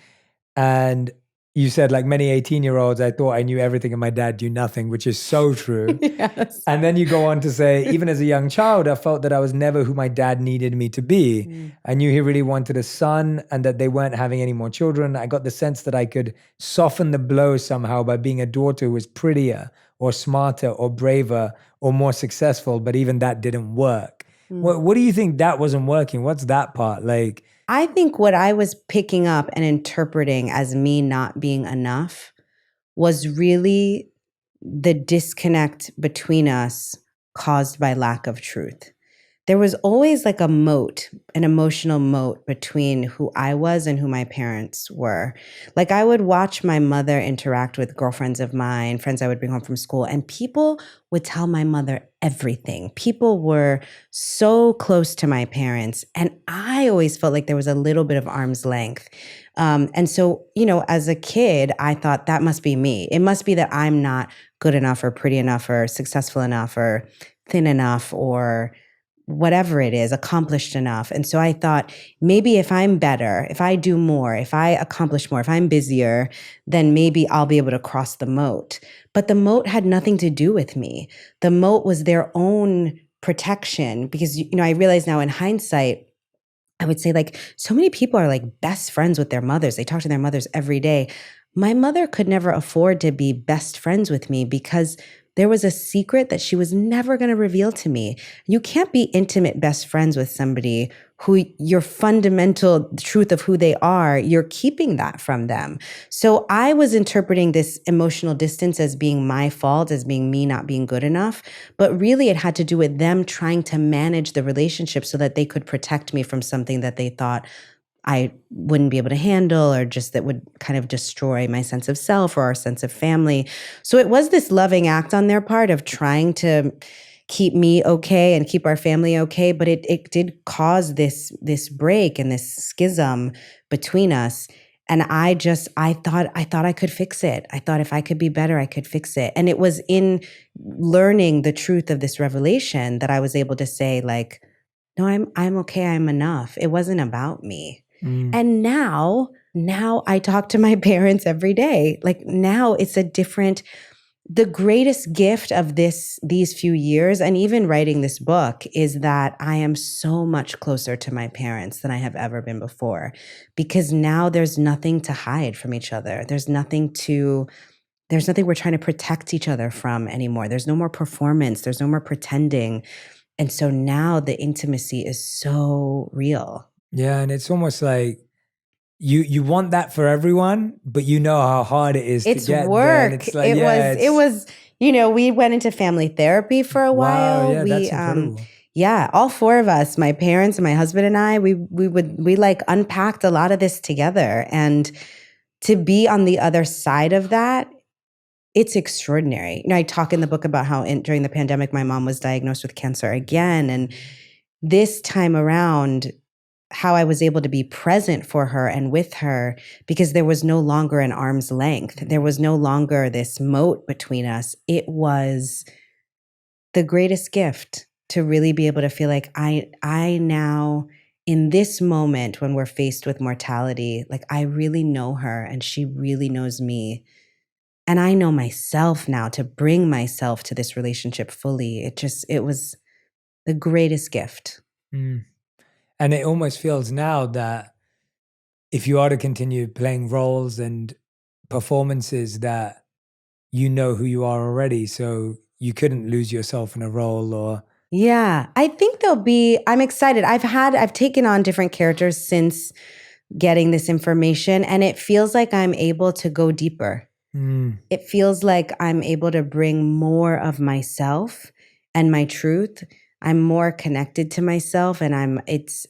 And you said, like many 18-year-olds, I thought I knew everything and my dad knew nothing, which is so true. Yes. And then you go on to say, even as a young child, I felt that I was never who my dad needed me to be. I knew he really wanted a son and that they weren't having any more children. I got the sense that I could soften the blow somehow by being a daughter who was prettier or smarter or braver or more successful, but even that didn't work. What do you think that wasn't working? What's that part like? I think what I was picking up and interpreting as me not being enough was really the disconnect between us caused by lack of truth. There was always like a moat, an emotional moat between who I was and who my parents were. Like I would watch my mother interact with girlfriends of mine, friends I would bring home from school, and people would tell my mother everything. People were so close to my parents. And I always felt like there was a little bit of arm's length. And so, as a kid, I thought that must be me. It must be that I'm not good enough or pretty enough or successful enough or thin enough or whatever it is, accomplished enough. And so I thought maybe if I'm better, if I do more, if I accomplish more, if I'm busier, then maybe I'll be able to cross the moat. But the moat had nothing to do with me. The moat was their own protection because, I realize now in hindsight, I would say like so many people are like best friends with their mothers. They talk to their mothers every day. My mother could never afford to be best friends with me because there was a secret that she was never going to reveal to me. You can't be intimate best friends with somebody who your fundamental truth of who they are, you're keeping that from them. So I was interpreting this emotional distance as being my fault, as being me not being good enough. But really it had to do with them trying to manage the relationship so that they could protect me from something that they thought I wouldn't be able to handle or just that would kind of destroy my sense of self or our sense of family. So it was this loving act on their part of trying to keep me okay and keep our family okay. But it did cause this break and this schism between us. And I thought I could fix it. I thought if I could be better, I could fix it. And it was in learning the truth of this revelation that I was able to say like, no, I'm okay. I'm enough. It wasn't about me. And now I talk to my parents every day. Like now it's the greatest gift of these few years and even writing this book is that I am so much closer to my parents than I have ever been before because now there's nothing to hide from each other. There's nothing we're trying to protect each other from anymore. There's no more performance. There's no more pretending. And so now the intimacy is so real. Yeah, and it's almost like you want that for everyone, but you know how hard it is to get work. there. And it's like, it was, we went into family therapy for a while. Yeah, that's incredible. Yeah, all four of us, my parents and my husband and I, we like unpacked a lot of this together. And to be on the other side of that, it's extraordinary. I talk in the book about how during the pandemic, my mom was diagnosed with cancer again. And this time around, how I was able to be present for her and with her because there was no longer an arm's length. There was no longer this moat between us. It was the greatest gift to really be able to feel like I now, in this moment when we're faced with mortality, like I really know her and she really knows me. And I know myself now to bring myself to this relationship fully. It was the greatest gift. And it almost feels now that if you are to continue playing roles and performances that you know who you are already, so you couldn't lose yourself in a role or... Yeah, I think I'm excited. I've taken on different characters since getting this information and it feels like I'm able to go deeper. It feels like I'm able to bring more of myself and my truth. I'm more connected to myself and it's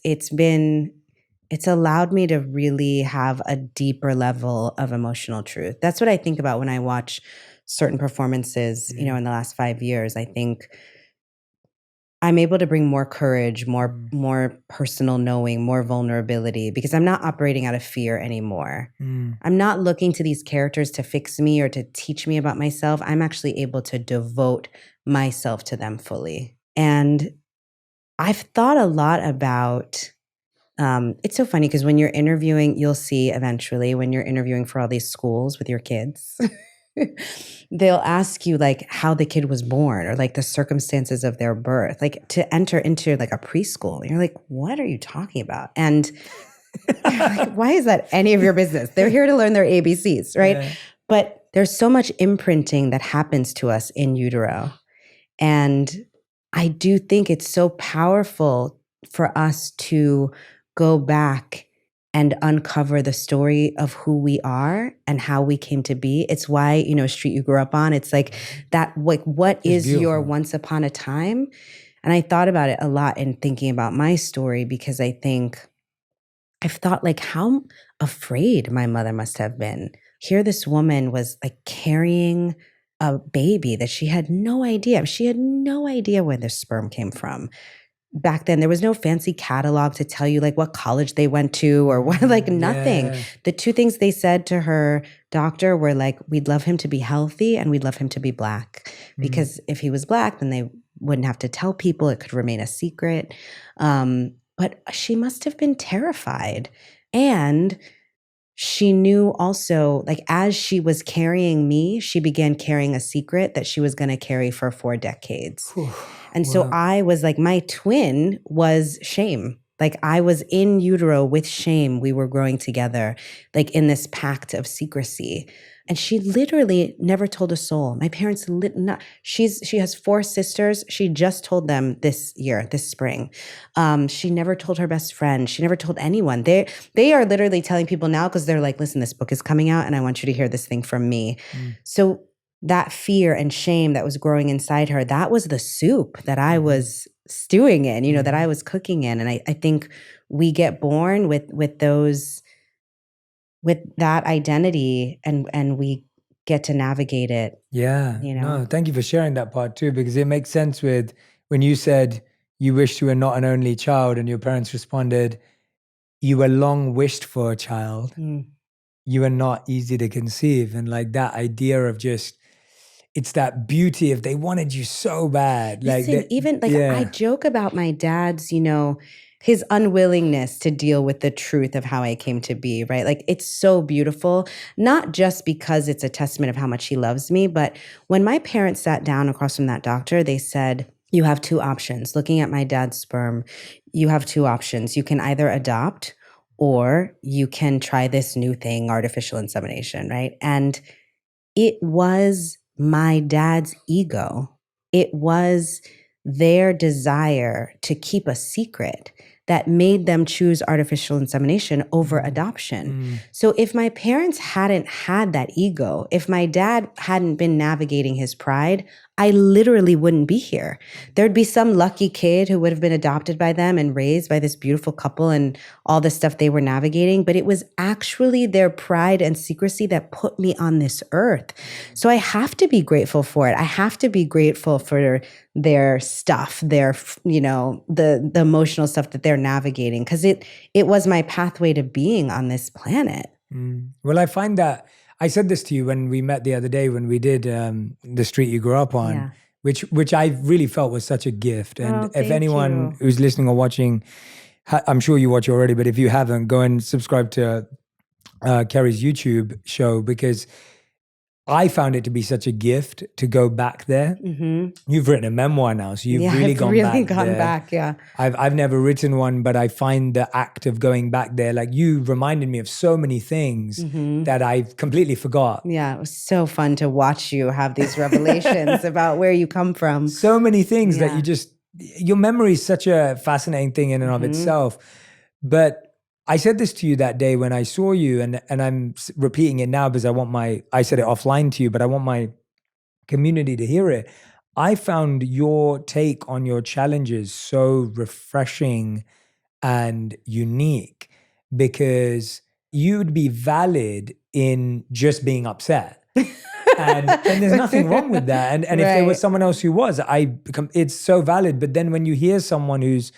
allowed me to really have a deeper level of emotional truth. That's what I think about when I watch certain performances, in the last 5 years. I think I'm able to bring more courage, more personal knowing, more vulnerability, because I'm not operating out of fear anymore. I'm not looking to these characters to fix me or to teach me about myself. I'm actually able to devote myself to them fully. And I've thought a lot about, it's so funny because when you're interviewing, you'll see eventually when you're interviewing for all these schools with your kids, they'll ask you like how the kid was born or like the circumstances of their birth, like to enter into like a preschool. And you're like, what are you talking about? And like, why is that any of your business? They're here to learn their ABCs, right? Yeah. But there's so much imprinting that happens to us in utero. And I do think it's so powerful for us to go back and uncover the story of who we are and how we came to be. It's why, street you grew up on, it's like that, like, what is your once upon a time? And I thought about it a lot in thinking about my story, because I think I've thought like how afraid my mother must have been. Here this woman was like carrying a baby that she had no idea. She had no idea where the sperm came from. Back then, there was no fancy catalog to tell you like what college they went to or what, like nothing. Yeah. The two things they said to her doctor were like, we'd love him to be healthy and we'd love him to be Black. Because if he was Black, then they wouldn't have to tell people. It could remain a secret. But she must have been terrified. And she knew also, like, as she was carrying me, she began carrying a secret that she was going to carry for 4 decades. And so I was like, my twin was shame. Like I was in utero with shame. We were growing together, like in this pact of secrecy. And she literally never told a soul. My parents, she has 4 sisters. She just told them this spring. She never told her best friend. She never told anyone. They are literally telling people now because they're like, listen, this book is coming out and I want you to hear this thing from me. So that fear and shame that was growing inside her, that was the soup that I was stewing in, that I was cooking in. And I think we get born with that identity and we get to navigate it. Yeah. No, thank you for sharing that part too, because it makes sense with when you said you wished you were not an only child and your parents responded, you were long wished for a child. You were not easy to conceive. And like that idea of just, it's that beauty of they wanted you so bad. Listen, I joke about my dad's, his unwillingness to deal with the truth of how I came to be, right? Like it's so beautiful, not just because it's a testament of how much he loves me, but when my parents sat down across from that doctor, they said, you have 2 options. Looking at my dad's sperm, you have 2 options. You can either adopt or you can try this new thing, artificial insemination, right? And it was my dad's ego. It was their desire to keep a secret that made them choose artificial insemination over adoption. So if my parents hadn't had that ego, if my dad hadn't been navigating his pride, I literally wouldn't be here. There'd be some lucky kid who would have been adopted by them and raised by this beautiful couple and all the stuff they were navigating. But it was actually their pride and secrecy that put me on this earth. So I have to be grateful for it. I have to be grateful for their stuff, their, the emotional stuff that they're navigating, because it was my pathway to being on this planet. Well, I find that I said this to you when we met the other day when we did The Street You Grew Up On, which I really felt was such a gift. And if anyone who's listening or watching, I'm sure you watch already, but if you haven't, go and subscribe to Kerry's YouTube show, because I found it to be such a gift to go back there. You've written a memoir now, so you've really gone back. Yeah, I've never written one, but I find the act of going back there, like you reminded me of so many things that I completely forgot. Yeah, it was so fun to watch you have these revelations about where you come from. So many things that your memory is such a fascinating thing in and of itself. But I said this to you that day when I saw you, and I'm repeating it now because I said it offline to you, but I want my community to hear it. I found your take on your challenges so refreshing and unique, because you'd be valid in just being upset. and there's nothing wrong with that. And if there was Right. someone else who was, it's so valid. But then when you hear someone who's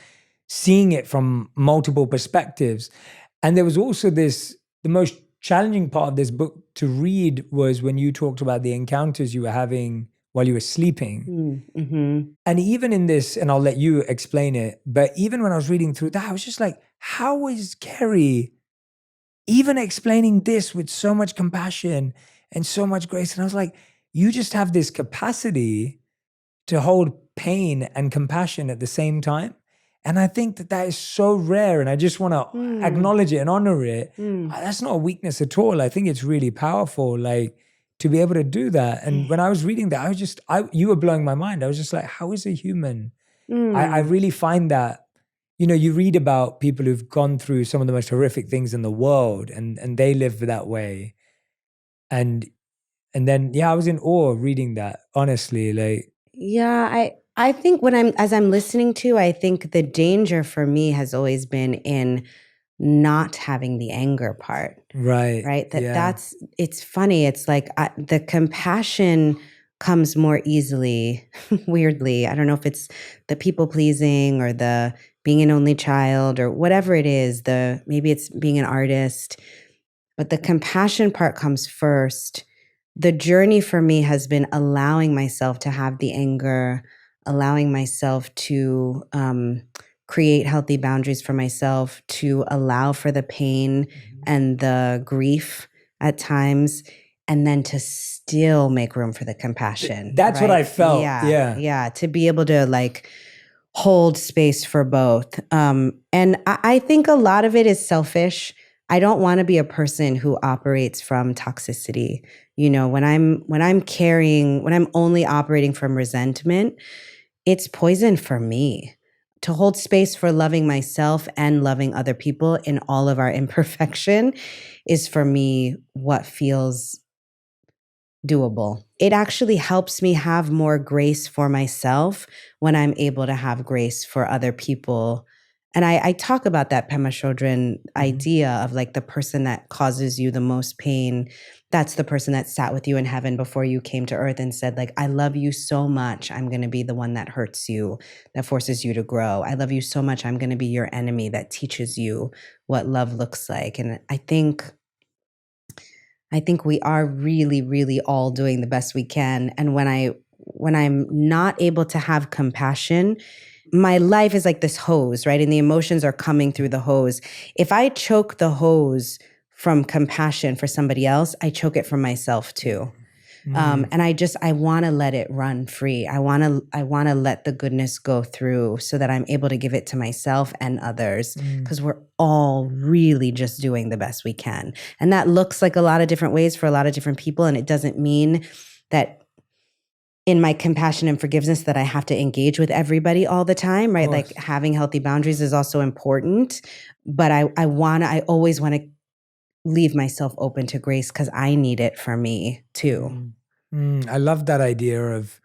seeing it from multiple perspectives, and there was also the most challenging part of this book to read was when you talked about the encounters you were having while you were sleeping. Mm-hmm. And even in this, and I'll let you explain it, but even when I was reading through that, I was just like, how is Kerry even explaining this with so much compassion and so much grace? And I was like, you just have this capacity to hold pain and compassion at the same time. And I think that is so rare. And I just want to acknowledge it and honor it. That's not a weakness at all. I think it's really powerful, like, to be able to do that. And when I was reading that, you were blowing my mind. I was just like, how is a human? I really find that, you read about people who've gone through some of the most horrific things in the world and they live that way. And then, I was in awe reading that, honestly. Like, yeah, I think as I'm listening to, I think the danger for me has always been in not having the anger part. right. It's funny. It's like the compassion comes more easily, weirdly. I don't know if it's the people pleasing or the being an only child or whatever it is, maybe it's being an artist, but the compassion part comes first. The journey for me has been allowing myself to have the anger, allowing myself to create healthy boundaries for myself, to allow for the pain and the grief at times, and then to still make room for the compassion. That's what I felt. Yeah. To be able to like hold space for both. And I think a lot of it is selfish. I don't want to be a person who operates from toxicity. When I'm only operating from resentment, it's poison for me. To hold space for loving myself and loving other people in all of our imperfection is for me what feels doable. It actually helps me have more grace for myself when I'm able to have grace for other people. And I talk about that Pema Chodron idea of like the person that causes you the most pain. That's the person that sat with you in heaven before you came to earth and said like, I love you so much. I'm going to be the one that hurts you, that forces you to grow. I love you so much. I'm going to be your enemy that teaches you what love looks like. And I think we are really, really all doing the best we can. And when I'm not able to have compassion, my life is like this hose, right? And the emotions are coming through the hose. If I choke the hose from compassion for somebody else, I choke it from myself too. And I want to let it run free. I want to let the goodness go through so that I'm able to give it to myself and others, because we're all really just doing the best we can. And that looks like a lot of different ways for a lot of different people. And it doesn't mean that in my compassion and forgiveness that I have to engage with everybody all the time, right? Like having healthy boundaries is also important, but I always want to leave myself open to grace because I need it for me too. I love that idea of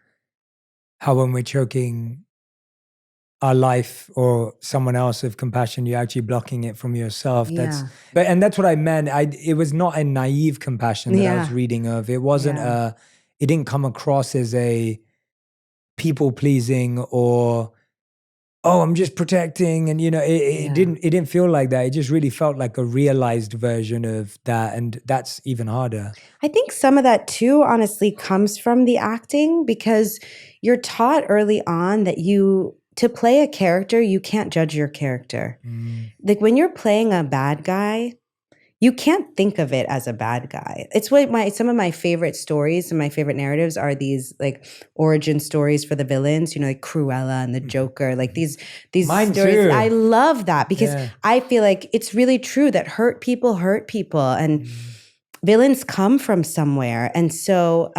how when we're choking our life or someone else with compassion, you're actually blocking it from yourself. Yeah. That's what I meant. It was not a naive compassion that I was reading of. It wasn't it didn't come across as a people pleasing or, oh, I'm just protecting. And, it didn't feel like that. It just really felt like a realized version of that. And that's even harder. I think some of that too, honestly, comes from the acting, because you're taught early on that to play a character, you can't judge your character. Like when you're playing a bad guy, you can't think of it as a bad guy. It's what some of my favorite stories and my favorite narratives are these like origin stories for the villains, like Cruella and the Joker, like these Mine stories. too. I love that because I feel like it's really true that hurt people and villains come from somewhere. And so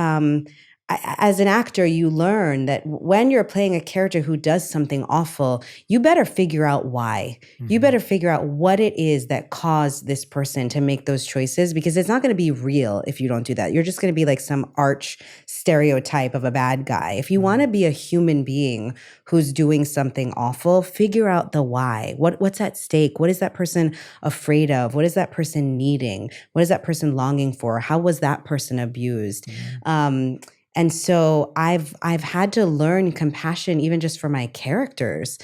as an actor, you learn that when you're playing a character who does something awful, you better figure out why. You better figure out what it is that caused this person to make those choices, because it's not going to be real if you don't do that. You're just going to be like some arch stereotype of a bad guy. If you want to be a human being who's doing something awful, figure out the why. What's at stake? What is that person afraid of? What is that person needing? What is that person longing for? How was that person abused? And so I've had to learn compassion even just for my characters.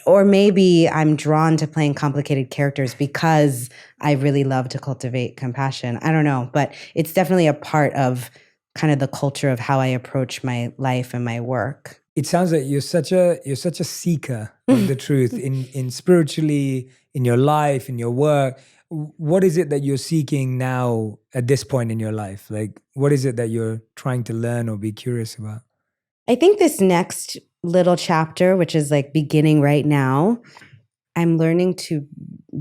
Or maybe I'm drawn to playing complicated characters because I really love to cultivate compassion. I don't know, but it's definitely a part of kind of the culture of how I approach my life and my work. It sounds like you're such a seeker of the truth in spiritually, in your life, in your work. What is it that you're seeking now at this point in your life? Like, what is it that you're trying to learn or be curious about? I think this next little chapter, which is like beginning right now, I'm learning to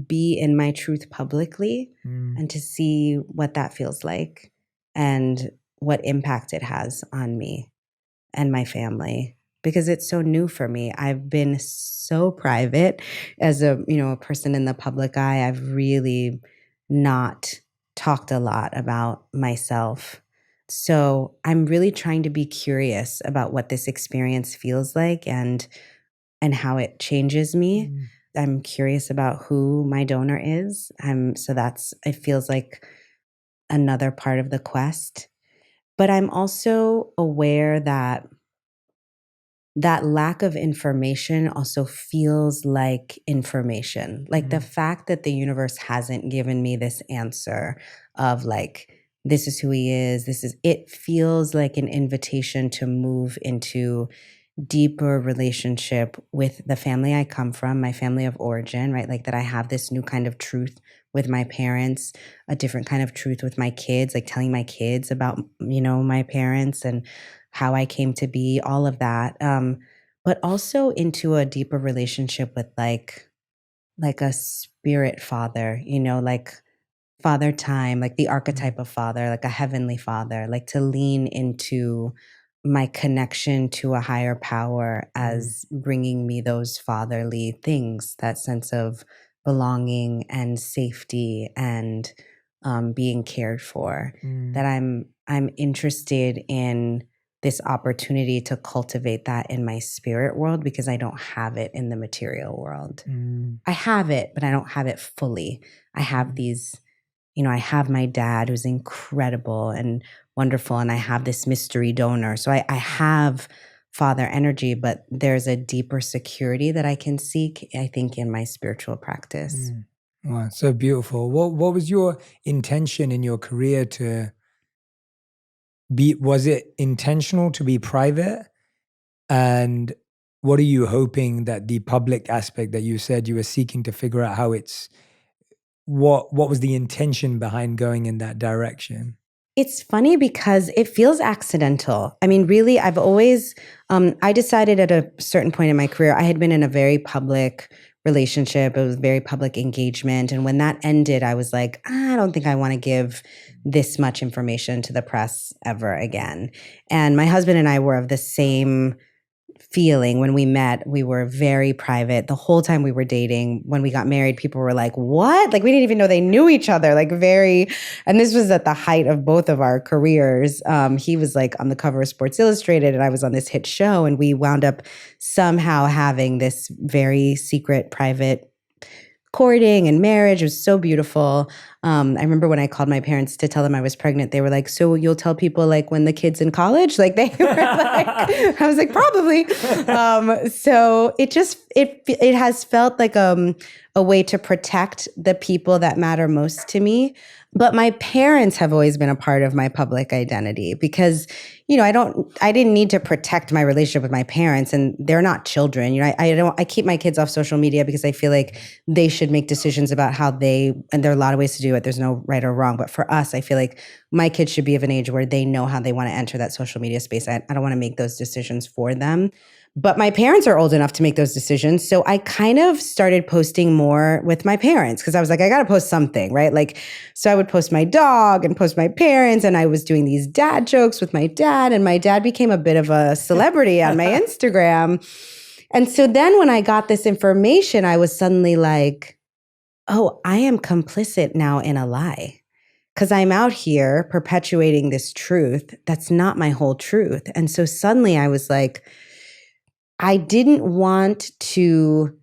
be in my truth publicly and to see what that feels like and what impact it has on me and my family, because it's so new for me. I've been so private as a person in the public eye. I've really not talked a lot about myself. So I'm really trying to be curious about what this experience feels like and how it changes me. I'm curious about who my donor is. It feels like another part of the quest. But I'm also aware that lack of information also feels like information. Like the fact that the universe hasn't given me this answer of like, this is who he is, it feels like an invitation to move into deeper relationship with the family I come from, my family of origin, right? Like that I have this new kind of truth with my parents, a different kind of truth with my kids, like telling my kids about, my parents and how I came to be, all of that. But also into a deeper relationship with like a spirit father, like father time, like the archetype of father, like a heavenly father, like to lean into my connection to a higher power as bringing me those fatherly things, that sense of belonging and safety and being cared for. That I'm interested in this opportunity to cultivate that in my spirit world, because I don't have it in the material world. I have it, but I don't have it fully. I have these, I have my dad who's incredible and wonderful, and I have this mystery donor. So I have father energy, but there's a deeper security that I can seek, I think, in my spiritual practice. Wow, so beautiful. What was your intention in your career to be? Was it intentional to be private? And what are you hoping that the public aspect that you said you were seeking to figure out how it's, what was the intention behind going in that direction? It's funny because it feels accidental. I mean, really, I've always, I decided at a certain point in my career, I had been in a very public relationship. It was very public engagement. And when that ended, I was like, I don't think I want to give this much information to the press ever again. And my husband and I were of the same feeling. When we met, we were very private the whole time we were dating. When we got married, people were like, what? Like, we didn't even know they knew each other, like and this was at the height of both of our careers. He was like on the cover of Sports Illustrated and I was on this hit show, and we wound up somehow having this very secret, private courting and marriage. It was so beautiful. I remember when I called my parents to tell them I was pregnant, they were like, so you'll tell people like when the kid's in college? Like they were like, I was like, probably. So it has felt like a way to protect the people that matter most to me. But my parents have always been a part of my public identity because, I didn't need to protect my relationship with my parents, and they're not children. I keep my kids off social media because I feel like they should make decisions about how and there are a lot of ways to do it. There's no right or wrong. But for us, I feel like my kids should be of an age where they know how they want to enter that social media space. I don't want to make those decisions for them. But my parents are old enough to make those decisions. So I kind of started posting more with my parents because I was like, I got to post something, right? Like, so I would post my dog and post my parents. And I was doing these dad jokes with my dad. And my dad became a bit of a celebrity on my Instagram. And so then when I got this information, I was suddenly like, oh, I am complicit now in a lie. Because I'm out here perpetuating this truth that's not my whole truth. And so suddenly I was like, I didn't want to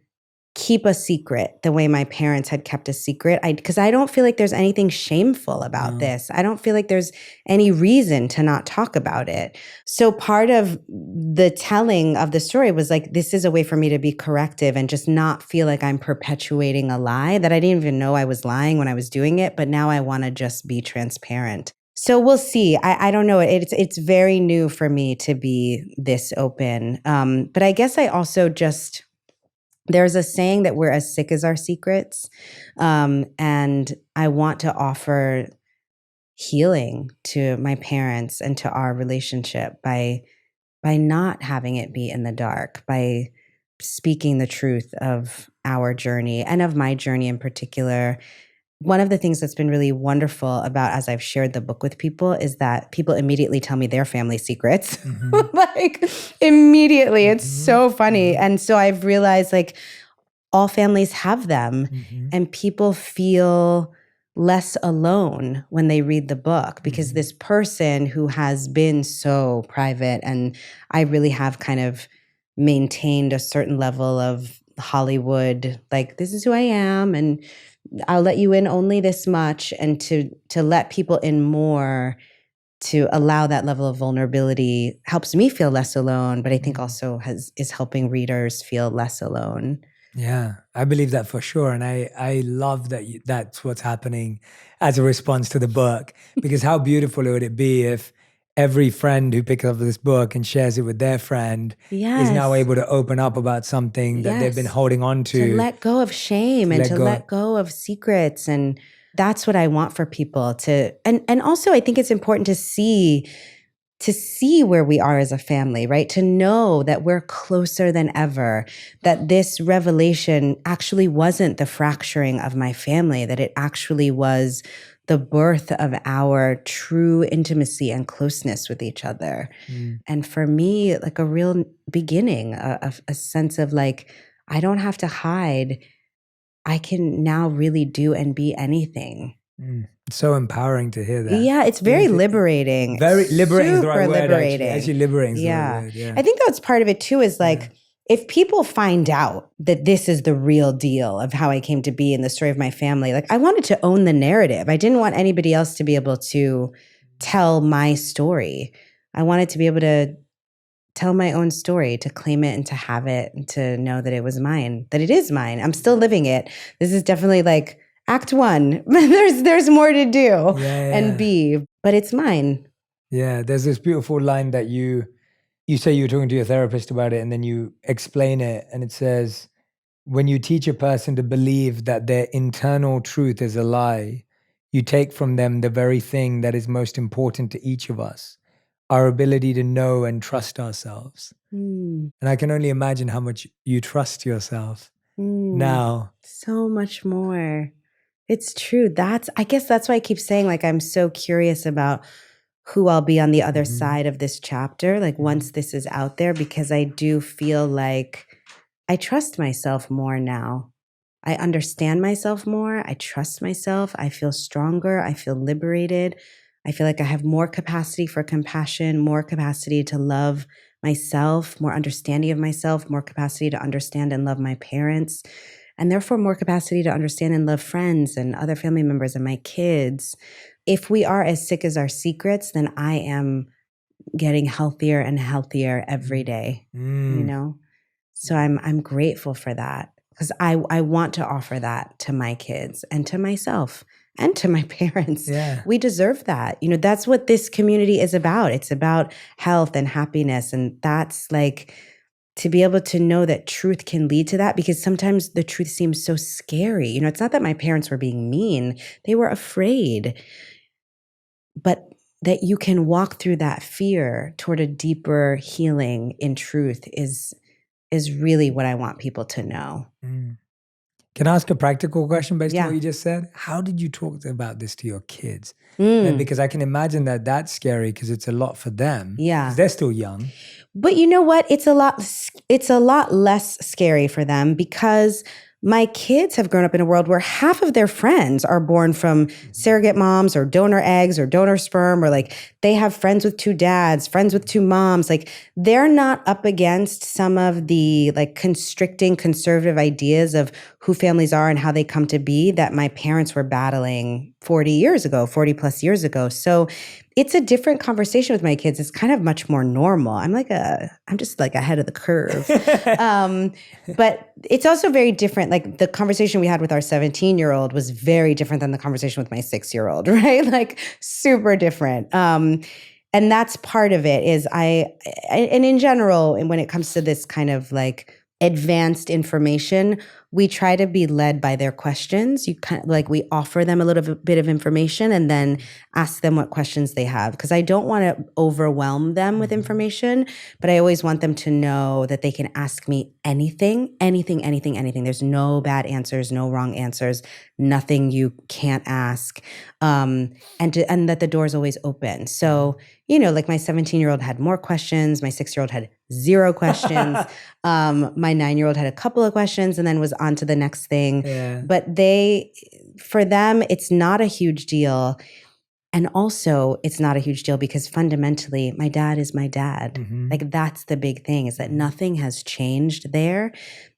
keep a secret the way my parents had kept a secret. Because I don't feel like there's anything shameful about this. I don't feel like there's any reason to not talk about it. So part of the telling of the story was like, this is a way for me to be corrective and just not feel like I'm perpetuating a lie that I didn't even know I was lying when I was doing it. But now I want to just be transparent. So we'll see. I don't know. It's very new for me to be this open. But I guess I also just, there's a saying that we're as sick as our secrets. And I want to offer healing to my parents and to our relationship by not having it be in the dark, by speaking the truth of our journey and of my journey in particular. One of the things that's been really wonderful about as I've shared the book with people is that people immediately tell me their family secrets. Like immediately. It's so funny. And so I've realized like all families have them and people feel less alone when they read the book because this person who has been so private and I really have kind of maintained a certain level of Hollywood, like this is who I am and I'll let you in only this much, and to let people in more, to allow that level of vulnerability helps me feel less alone, but I think also is helping readers feel less alone. Yeah, I believe that for sure. And I love that that's what's happening as a response to the book, because how beautiful would it be if every friend who picks up this book and shares it with their friend is now able to open up about something that they've been holding on to let go of shame and to let go of secrets. And that's what I want for people to, and also I think it's important to see where we are as a family, right? To know that we're closer than ever, that this revelation actually wasn't the fracturing of my family, that it actually was the birth of our true intimacy and closeness with each other. And for me, like a real beginning, a sense of like, I don't have to hide. I can now really do and be anything. It's so empowering to hear that. Yeah, it's very liberating. Very liberating is the right word, liberating. Actually liberating is the right word, yeah. I think that's part of it too, is like, if people find out that this is the real deal of how I came to be in the story of my family, like I wanted to own the narrative. I didn't want anybody else to be able to tell my story. I wanted to be able to tell my own story, to claim it and to have it and to know that it was mine, that it is mine. I'm still living it. This is definitely like act one. There's more to do and be, but it's mine. Yeah, there's this beautiful line that you say you were talking to your therapist about it and then you explain it, and it says, when you teach a person to believe that their internal truth is a lie, you take from them the very thing that is most important to each of us, our ability to know and trust ourselves. And I can only imagine how much you trust yourself now. So much more. It's true. I guess that's why I keep saying like I'm so curious about who I'll be on the other side of this chapter, like once this is out there, because I do feel like I trust myself more now. I understand myself more. I trust myself. I feel stronger. I feel liberated. I feel like I have more capacity for compassion, more capacity to love myself, more understanding of myself, more capacity to understand and love my parents, and therefore more capacity to understand and love friends and other family members and my kids. If we are as sick as our secrets, then I am getting healthier and healthier every day, you know? So I'm grateful for that, because I want to offer that to my kids and to myself and to my parents. Yeah. We deserve that. You know, that's what this community is about. It's about health and happiness. And that's like, to be able to know that truth can lead to that, because sometimes the truth seems so scary. You know, it's not that my parents were being mean. They were afraid. But that you can walk through that fear toward a deeper healing in truth is is really what I want people to know. Can I ask a practical question based on Yeah. what you just said? How did you talk about this to your kids? Mm. Because I can imagine that that's scary because it's a lot for them. Yeah. Because they're still young. But you know what? It's a lot less scary for them because my kids have grown up in a world where half of their friends are born from surrogate moms or donor eggs or donor sperm, or like they have friends with 2 dads, friends with 2 moms. Like they're not up against some of the like constricting conservative ideas of who families are and how they come to be that my parents were battling 40 plus years ago. So it's a different conversation with my kids. It's kind of much more normal. I'm just like ahead of the curve. But it's also very different. Like the conversation we had with our 17-year-old was very different than the conversation with my 6-year-old, right? Like super different. And that's part of it is and in general, and when it comes to this kind of like advanced information, we try to be led by their questions. You kind of like we offer them a little bit of information and then ask them what questions they have. Because I don't want to overwhelm them with information, but I always want them to know that they can ask me anything. There's no bad answers, no wrong answers, nothing you can't ask, and that the door is always open. So, like my 17-year-old had more questions, my 6-year-old had 0 questions, my 9-year-old had a couple of questions, and then was on to the next thing. Yeah. But for them, it's not a huge deal. And also, it's not a huge deal because fundamentally, my dad is my dad. Like that's the big thing, is that nothing has changed there.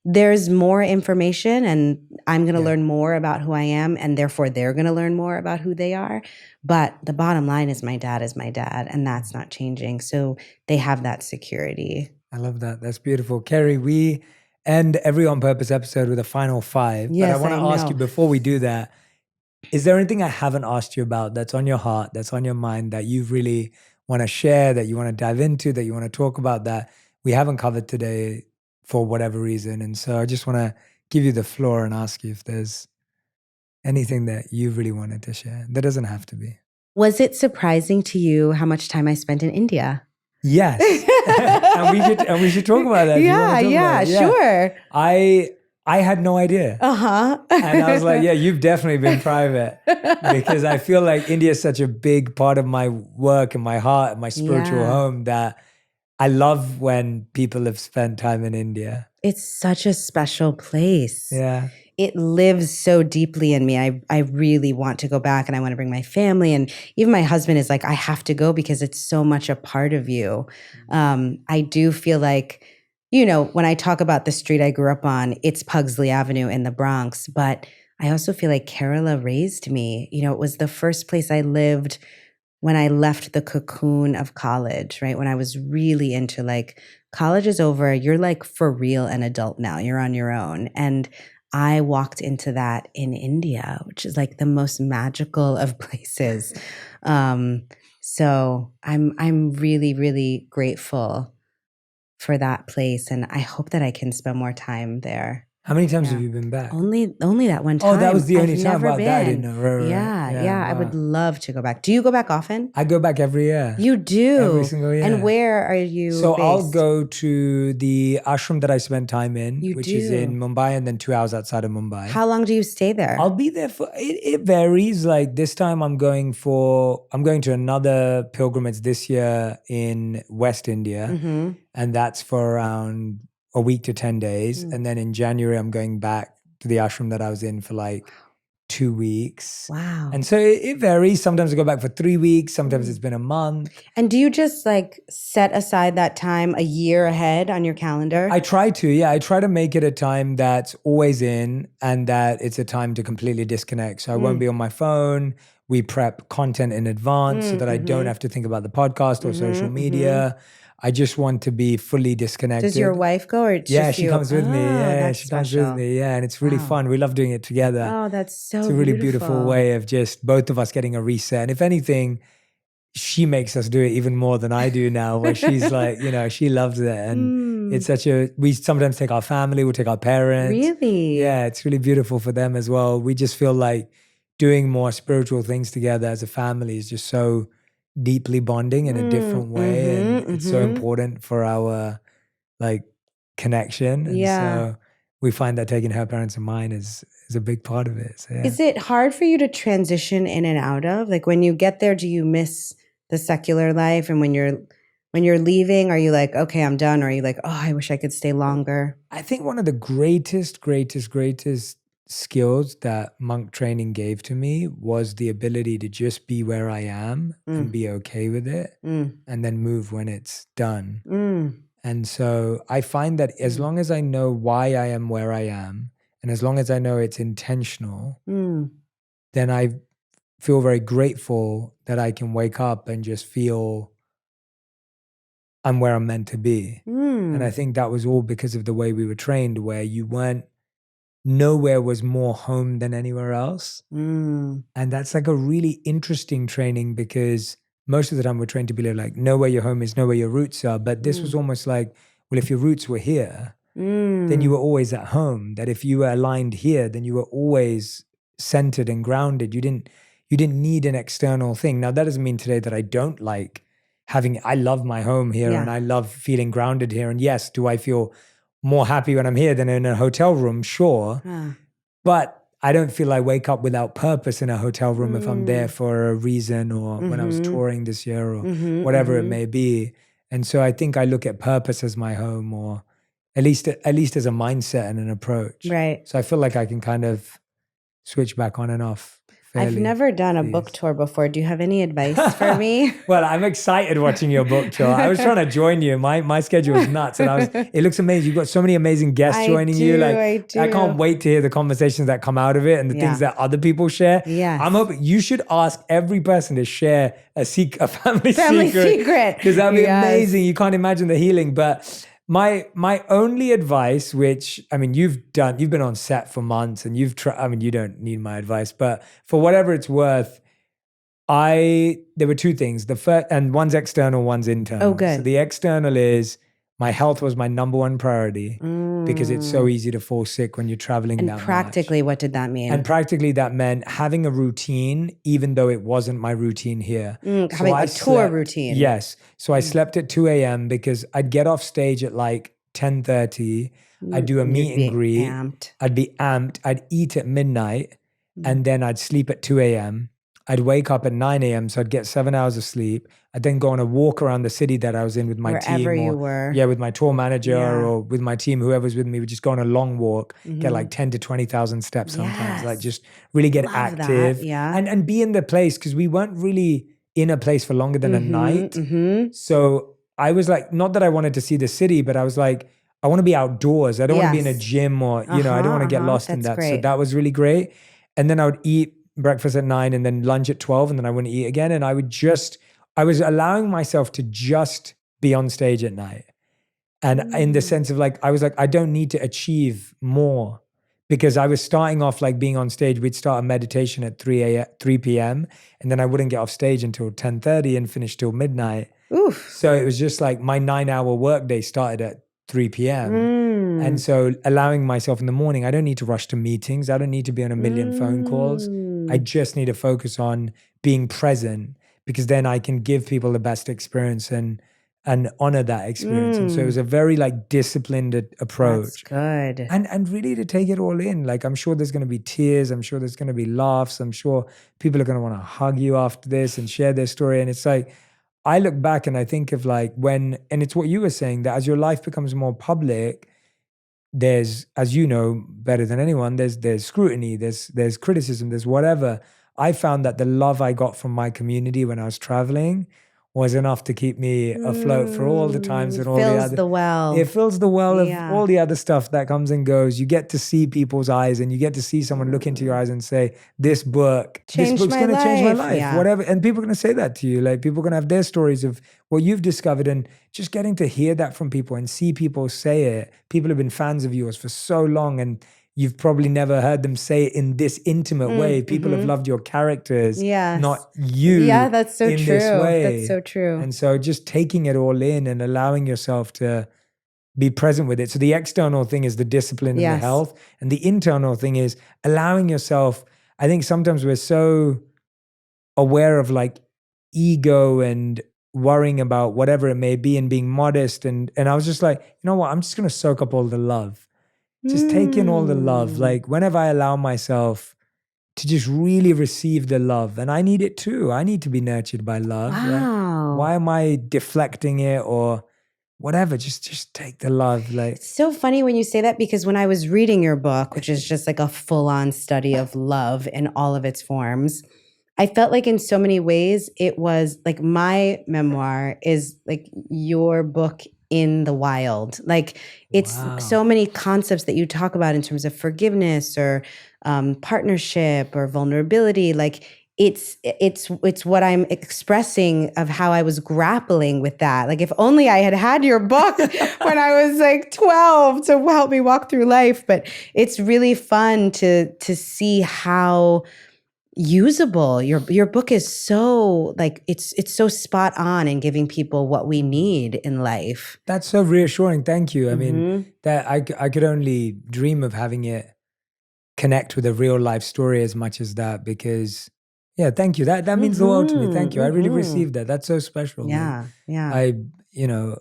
There's more information and I'm going to learn more about who I am, and therefore they're going to learn more about who they are. But the bottom line is my dad, and that's not changing. So they have that security. I love that. That's beautiful. Kerry, we end every On Purpose episode with a final 5. Yes, but I want to ask you before we do that, is there anything I haven't asked you about that's on your heart, that's on your mind, that you really want to share, that you want to dive into, that you want to talk about that we haven't covered today for whatever reason? And so I just want to give you the floor and ask you if there's anything that you really wanted to share. That doesn't have to be. Was it surprising to you how much time I spent in India? Yes. and we should talk about that. Yeah, sure. I had no idea. And I was like, yeah, you've definitely been private, because I feel like India is such a big part of my work and my heart and my spiritual home that I love when people have spent time in India. It's such a special place. Yeah. It lives so deeply in me. I really want to go back, and I want to bring my family. And even my husband is like, I have to go because it's so much a part of you. I do feel like, when I talk about the street I grew up on, it's Pugsley Avenue in the Bronx. But I also feel like Kerala raised me. It was the first place I lived when I left the cocoon of college, right? When I was really into like, college is over. You're like for real an adult now. You're on your own. And I walked into that in India, which is like the most magical of places. So I'm really, really grateful for that place, and I hope that I can spend more time there. How many times have you been back? Only that one time. Oh, that was the only time. About that I didn't know. Right. Yeah. I would love to go back. Do you go back often? I go back every year. You do? Every single year. And where are you So based? I'll go to the ashram that I spent time in, which is in Mumbai, and then 2 hours outside of Mumbai. How long do you stay there? I'll be there for, it varies. Like this time I'm going to another pilgrimage this year in West India. And that's for around a week to 10 days. And then in January, I'm going back to the ashram that I was in for like 2 weeks. Wow. And so it varies. Sometimes I go back for 3 weeks. Sometimes it's been a month. And do you just like set aside that time a year ahead on your calendar? I try to, yeah. I try to make it a time that's always in, and that it's a time to completely disconnect. So I won't be on my phone. We prep content in advance so that I don't have to think about the podcast or social media. I just want to be fully disconnected. Does your wife go, or she comes with me. Yeah, she comes with me. Yeah, and it's really fun. We love doing it together. Oh, that's so It's a really beautiful way of just both of us getting a reset. And if anything, she makes us do it even more than I do now, where she's like, she loves it. And it's we sometimes take our family, we take our parents. Really? Yeah, it's really beautiful for them as well. We just feel like doing more spiritual things together as a family is just so deeply bonding in a different way. And it's so important for our connection. And so we find that taking her parents and mine is a big part of it. So, yeah. Is it hard for you to transition in and out of? Like when you get there, do you miss the secular life? And when you're leaving, are you like, okay, I'm done? Or are you like, oh, I wish I could stay longer? I think one of the greatest skills that monk training gave to me was the ability to just be where I am and be okay with it and then move when it's done. And so I find that as long as I know why I am where I am, and as long as I know it's intentional, then I feel very grateful that I can wake up and just feel I'm where I'm meant to be. And I think that was all because of the way we were trained, where nowhere was more home than anywhere else. And that's like a really interesting training, because most of the time we're trained to be like, know where your home is, know where your roots are. But this was almost like, well, if your roots were here, then you were always at home. That if you were aligned here, then you were always centered and grounded. You didn't need an external thing. Now, that doesn't mean today that I don't like I love my home here and I love feeling grounded here. And yes, do I feel more happy when I'm here than in a hotel room? Sure. But I don't feel I wake up without purpose in a hotel room if I'm there for a reason, or when I was touring this year, or whatever it may be. And so I think I look at purpose as my home, or at least as a mindset and an approach. Right. So I feel like I can kind of switch back on and off. I've never done a book tour before. Do you have any advice for me? Well, I'm excited watching your book tour. I was trying to join you. My schedule is nuts, and it looks amazing. You've got so many amazing guests joining you. Like I can't wait to hear the conversations that come out of it and the things that other people share. Yes. I'm hoping you should ask every person to share a family secret, because that'd be amazing. You can't imagine the healing, but. My only advice, which, I mean, you've been on set for months and you don't need my advice, but for whatever it's worth, there were two things. The first, and one's external, one's internal. Oh, good. So the external is my health was my number one priority because it's so easy to fall sick when you're traveling that much. And practically, what did that mean? And practically that meant having a routine, even though it wasn't my routine here. Having a tour routine. Yes. So I slept at 2 a.m. because I'd get off stage at like 10:30. I'd do a meet and greet. I'd be amped. I'd eat at midnight and then I'd sleep at 2 a.m. I'd wake up at 9 a.m. So I'd get 7 hours of sleep. I'd then go on a walk around the city that I was in with my team. Wherever you were. Yeah, with my tour manager or with my team, whoever's with me, we'd just go on a long walk, get like 10 to 20,000 steps sometimes, like just really get active and be in the place, because we weren't really in a place for longer than a night. So I was like, not that I wanted to see the city, but I was like, I want to be outdoors. I don't want to be in a gym or, I don't want to get lost in that. Great. So that was really great. And then I would eat breakfast at 9 and then lunch at 12 and then I wouldn't eat again. And I was allowing myself to just be on stage at night. And in the sense of like, I was like, I don't need to achieve more, because I was starting off like being on stage. We'd start a meditation at 3 p.m. and then I wouldn't get off stage until 10:30 and finish till midnight. Oof. So it was just like my 9-hour workday started at 3 p.m. And so allowing myself in the morning, I don't need to rush to meetings. I don't need to be on a million phone calls. I just need to focus on being present, because then I can give people the best experience and honor that experience. And so it was a very like disciplined approach. That's good. And really to take it all in. Like, I'm sure there's going to be tears. I'm sure there's going to be laughs. I'm sure people are going to want to hug you after this and share their story. And it's like, I look back and I think of like and it's what you were saying, that as your life becomes more public, there's, as you know better than anyone, there's scrutiny, there's criticism, there's whatever. I found that the love I got from my community when I was traveling was enough to keep me afloat for all the times and all the other. Fills the well. It fills the well of all the other stuff that comes and goes. You get to see people's eyes, and you get to see someone look into your eyes and say, this book's going to change my life. Yeah. Whatever. And people are going to say that to you. Like, people are going to have their stories of what you've discovered, and just getting to hear that from people and see people say it. People have been fans of yours for so long, and you've probably never heard them say it in this intimate way. People have loved your characters, not you. Yeah, that's so true. This way. That's so true. And so just taking it all in and allowing yourself to be present with it. So the external thing is the discipline and the health. And the internal thing is allowing yourself. I think sometimes we're so aware of like ego and worrying about whatever it may be and being modest. And I was just like, you know what? I'm just going to soak up all the love. Just take in all the love. Like whenever I allow myself to just really receive the love, and I need it too. I need to be nurtured by love. Wow. Right? Why am I deflecting it or whatever? Just take the love. Like, it's so funny when you say that, because when I was reading your book, which is just like a full-on study of love in all of its forms, I felt like in so many ways it was like my memoir is like your book in the wild. Like it's so many concepts that you talk about in terms of forgiveness or partnership or vulnerability. Like it's what I'm expressing of how I was grappling with that. Like if only I had had your book when I was like 12 to help me walk through life. But it's really fun to see how usable your book is. So like it's so spot on in giving people what we need in life. That's so reassuring. Thank you. I mean, that I could only dream of having it connect with a real life story as much as that, because thank you. That means the world to me. Thank you. I really received that. That's so special. Yeah. Like, Yeah.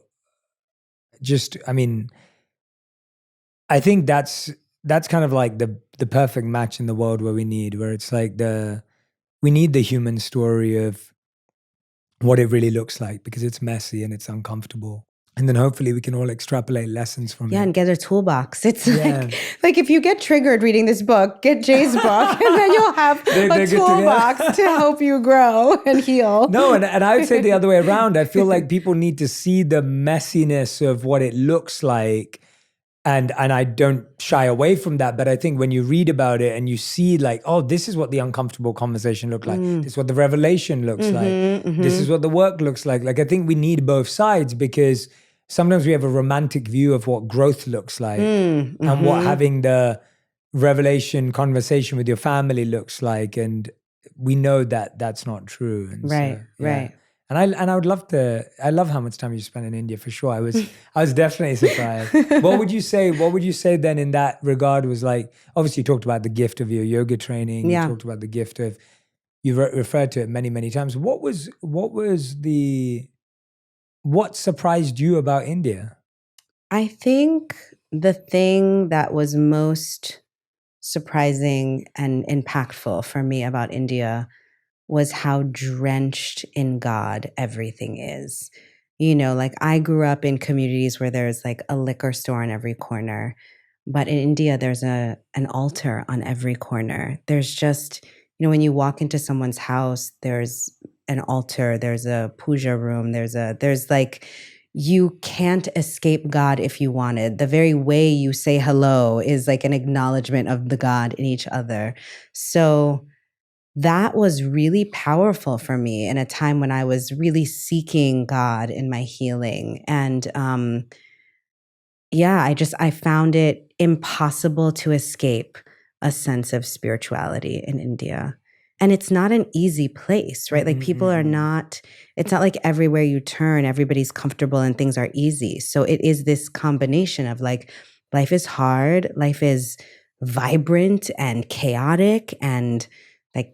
I think that's kind of like the perfect match in the world where it's like we need the human story of what it really looks like, because it's messy and it's uncomfortable. And then hopefully we can all extrapolate lessons from it. Yeah, and get a toolbox. It's like if you get triggered reading this book, get Jay's book, and then you'll have a toolbox to help you grow and heal. No, and I would say the other way around. I feel like people need to see the messiness of what it looks like. And I don't shy away from that. But I think when you read about it and you see like, oh, this is what the uncomfortable conversation looked like. This is what the revelation looks like. This is what the work looks like. Like, I think we need both sides, because sometimes we have a romantic view of what growth looks like and what having the revelation conversation with your family looks like. And we know that that's not true. And right. And I would love to. I love how much time you spent in India, for sure. I was definitely surprised. What would you say then in that regard was like? Obviously, you talked about the gift of your yoga training. Yeah. You talked about the gift of. You referred to it many times. What surprised you about India? I think the thing that was most surprising and impactful for me about India was how drenched in God everything is. You know, like I grew up in communities where there's like a liquor store on every corner, but in India, there's an altar on every corner. There's just, you know, when you walk into someone's house, there's an altar, there's a puja room, there's like, you can't escape God if you wanted. The very way you say hello is like an acknowledgement of the God in each other. So that was really powerful for me in a time when I was really seeking God in my healing. And I found it impossible to escape a sense of spirituality in India. And it's not an easy place, right? Like people are not, it's not like everywhere you turn, everybody's comfortable and things are easy. So it is this combination of like, life is hard, life is vibrant and chaotic, and like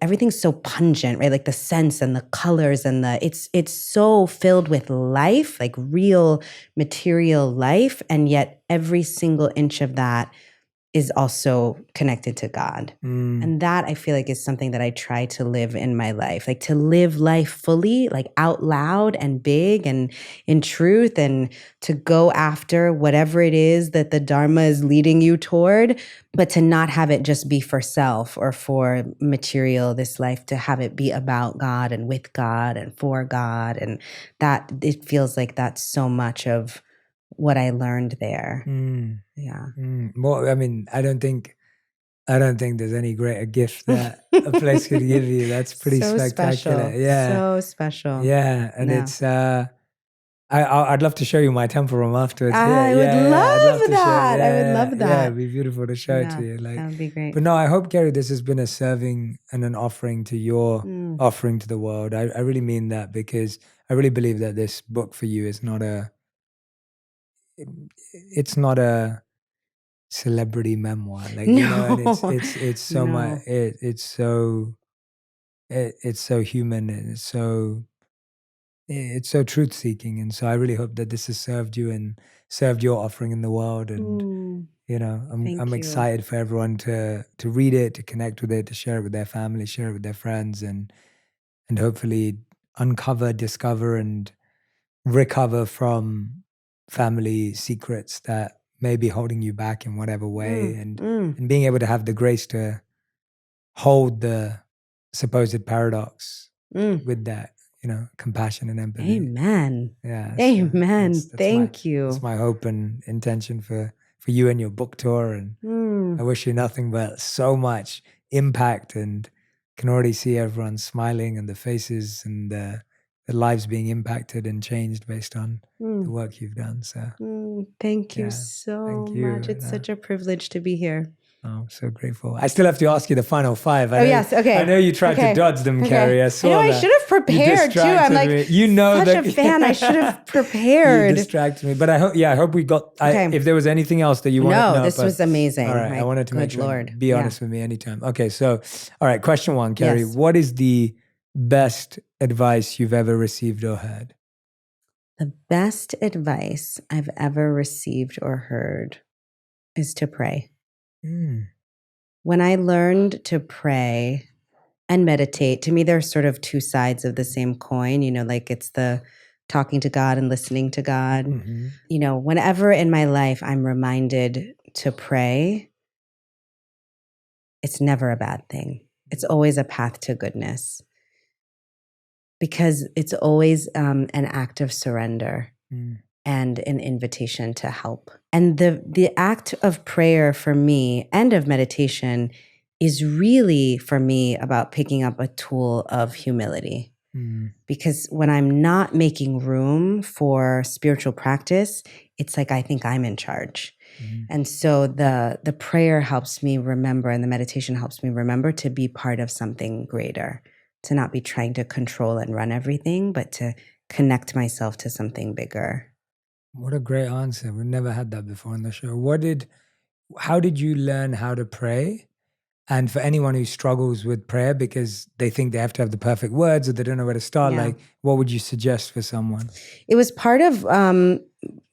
everything's so pungent, right? Like the scents and the colors and it's so filled with life, like real material life. And yet every single inch of that is also connected to God. And that I feel like is something that I try to live in my life, like to live life fully, like out loud and big and in truth, and to go after whatever it is that the Dharma is leading you toward, but to not have it just be for self or for material, this life, to have it be about God and with God and for God. And that it feels like that's so much of what I learned there. Yeah. Well, I mean, I don't think there's any greater gift that a place could give you. That's pretty so spectacular. Special. Yeah. So special. Yeah. And it's I'd love to show you my temple room afterwards. I would love that. I would love that. Yeah, it'd be beautiful to show it to you. Like, that would be great. But no, I hope, Kerry, this has been a serving and an offering to your offering to the world. I really mean that, because I really believe that this book for you is not it's not a celebrity memoir, like, No. you know, and it's so No. much, it's so human, and it's so it's so truth seeking. And so I really hope that this has served you and served your offering in the world. And, I'm excited for everyone to read it, to connect with it, to share it with their family, share it with their friends, and hopefully uncover, discover, and recover from family secrets that may be holding you back in whatever way, and being able to have the grace to hold the supposed paradox with that, compassion and empathy. Amen. Yeah. Amen. Thank you. That's my hope and intention for you and your book tour. And I wish you nothing but so much impact, and can already see everyone smiling and the faces and the lives being impacted and changed based on the work you've done. So thank you so much. It's such a privilege to be here. Oh, I'm so grateful. I still have to ask you the final 5. Yes. Okay. I know you tried to dodge them, Kerry. I saw I should have prepared too. I'm like, such a fan. I should have prepared. You distracted me. But I hope we got, if there was anything else that you wanted to know. No, this was amazing. All right. I wanted to make sure. Be honest with me anytime. Okay. So, all right. Question 1, Kerry. Yes. What is the best advice you've ever received or heard? The best advice I've ever received or heard is to pray. When I learned to pray and meditate, to me, there's sort of two sides of the same coin, like it's the talking to God and listening to God. Whenever in my life I'm reminded to pray, it's never a bad thing. It's always a path to goodness, because it's always an act of surrender and an invitation to help. And the act of prayer for me and of meditation is really, for me, about picking up a tool of humility. Because when I'm not making room for spiritual practice, it's like I think I'm in charge. And so the prayer helps me remember, and the meditation helps me remember to be part of something greater, to not be trying to control and run everything, but to connect myself to something bigger. What a great answer. We've never had that before on the show. How did you learn how to pray? And for anyone who struggles with prayer because they think they have to have the perfect words or they don't know where to start, what would you suggest for someone? It was part of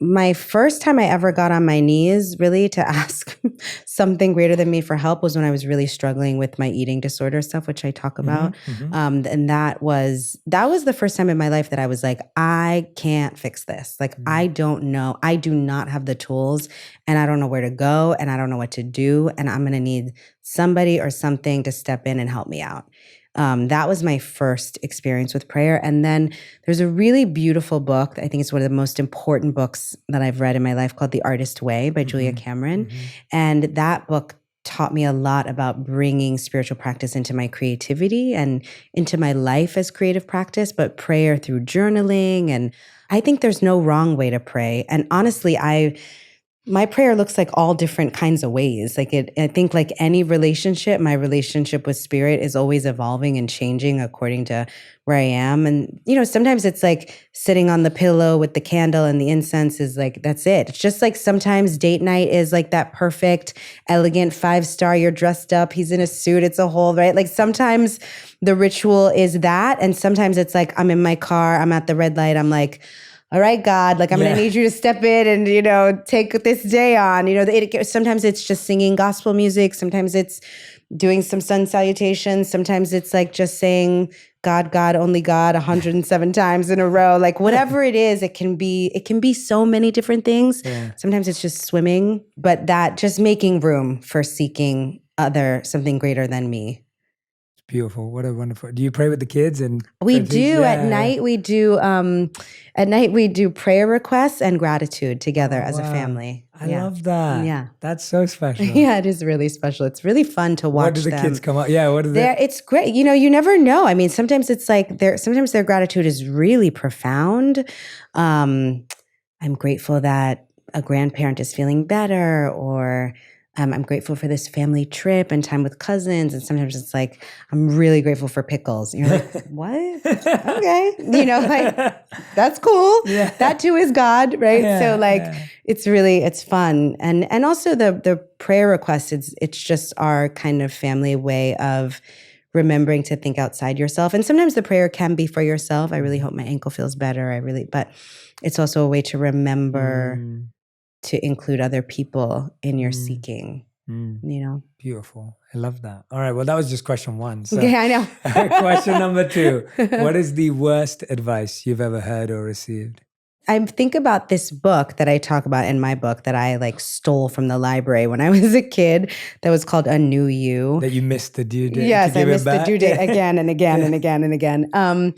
my first time I ever got on my knees really to ask something greater than me for help was when I was really struggling with my eating disorder stuff, which I talk about. And that was the first time in my life that I was like, I can't fix this. Like, I don't know. I do not have the tools, and I don't know where to go, and I don't know what to do. And I'm going to need somebody or something to step in and help me out. That was my first experience with prayer. And then there's a really beautiful book. I think it's one of the most important books that I've read in my life called The Artist Way by Julia Cameron. And that book taught me a lot about bringing spiritual practice into my creativity and into my life as creative practice, but prayer through journaling. And I think there's no wrong way to pray. And honestly, my prayer looks like all different kinds of ways. I think like any relationship, my relationship with spirit is always evolving and changing according to where I am. And, sometimes it's like sitting on the pillow with the candle and the incense is like, that's it. It's just like sometimes date night is like that perfect, elegant 5-star, you're dressed up, he's in a suit, it's a whole, right? Like sometimes the ritual is that. And sometimes it's like, I'm in my car, I'm at the red light, I'm like, all right, God, like I'm going to need you to step in and, take this day on. Sometimes it's just singing gospel music. Sometimes it's doing some sun salutations. Sometimes it's like just saying God, God, only God 107 times in a row. Like whatever it is, it can be so many different things. Yeah. Sometimes it's just swimming, but that just making room for seeking something greater than me. Beautiful. What a wonderful. Do you pray with the kids? And we do at night. We do prayer requests and gratitude together as a family. I love that. Yeah, that's so special. Yeah, it is really special. It's really fun to watch. What do the kids come up? Yeah, what are they? It's great. You never know. I mean, sometimes it's like sometimes their gratitude is really profound. I'm grateful that a grandparent is feeling better, or I'm grateful for this family trip and time with cousins. And sometimes it's like, I'm really grateful for pickles. And you're like, what? Okay. That's cool. Yeah. That too is God, right? Yeah, so it's fun. And also the prayer requests, it's just our kind of family way of remembering to think outside yourself. And sometimes the prayer can be for yourself. I really hope my ankle feels better. But it's also a way to remember to include other people in your seeking, you know? Beautiful. I love that. All right. Well, that was just question one. So Okay, I know. question number 2. What is the worst advice you've ever heard or received? I think about this book that I talk about in my book that I like stole from the library when I was a kid that was called A New You. That you missed the due date. Yes, I missed the due date again and again and again and again.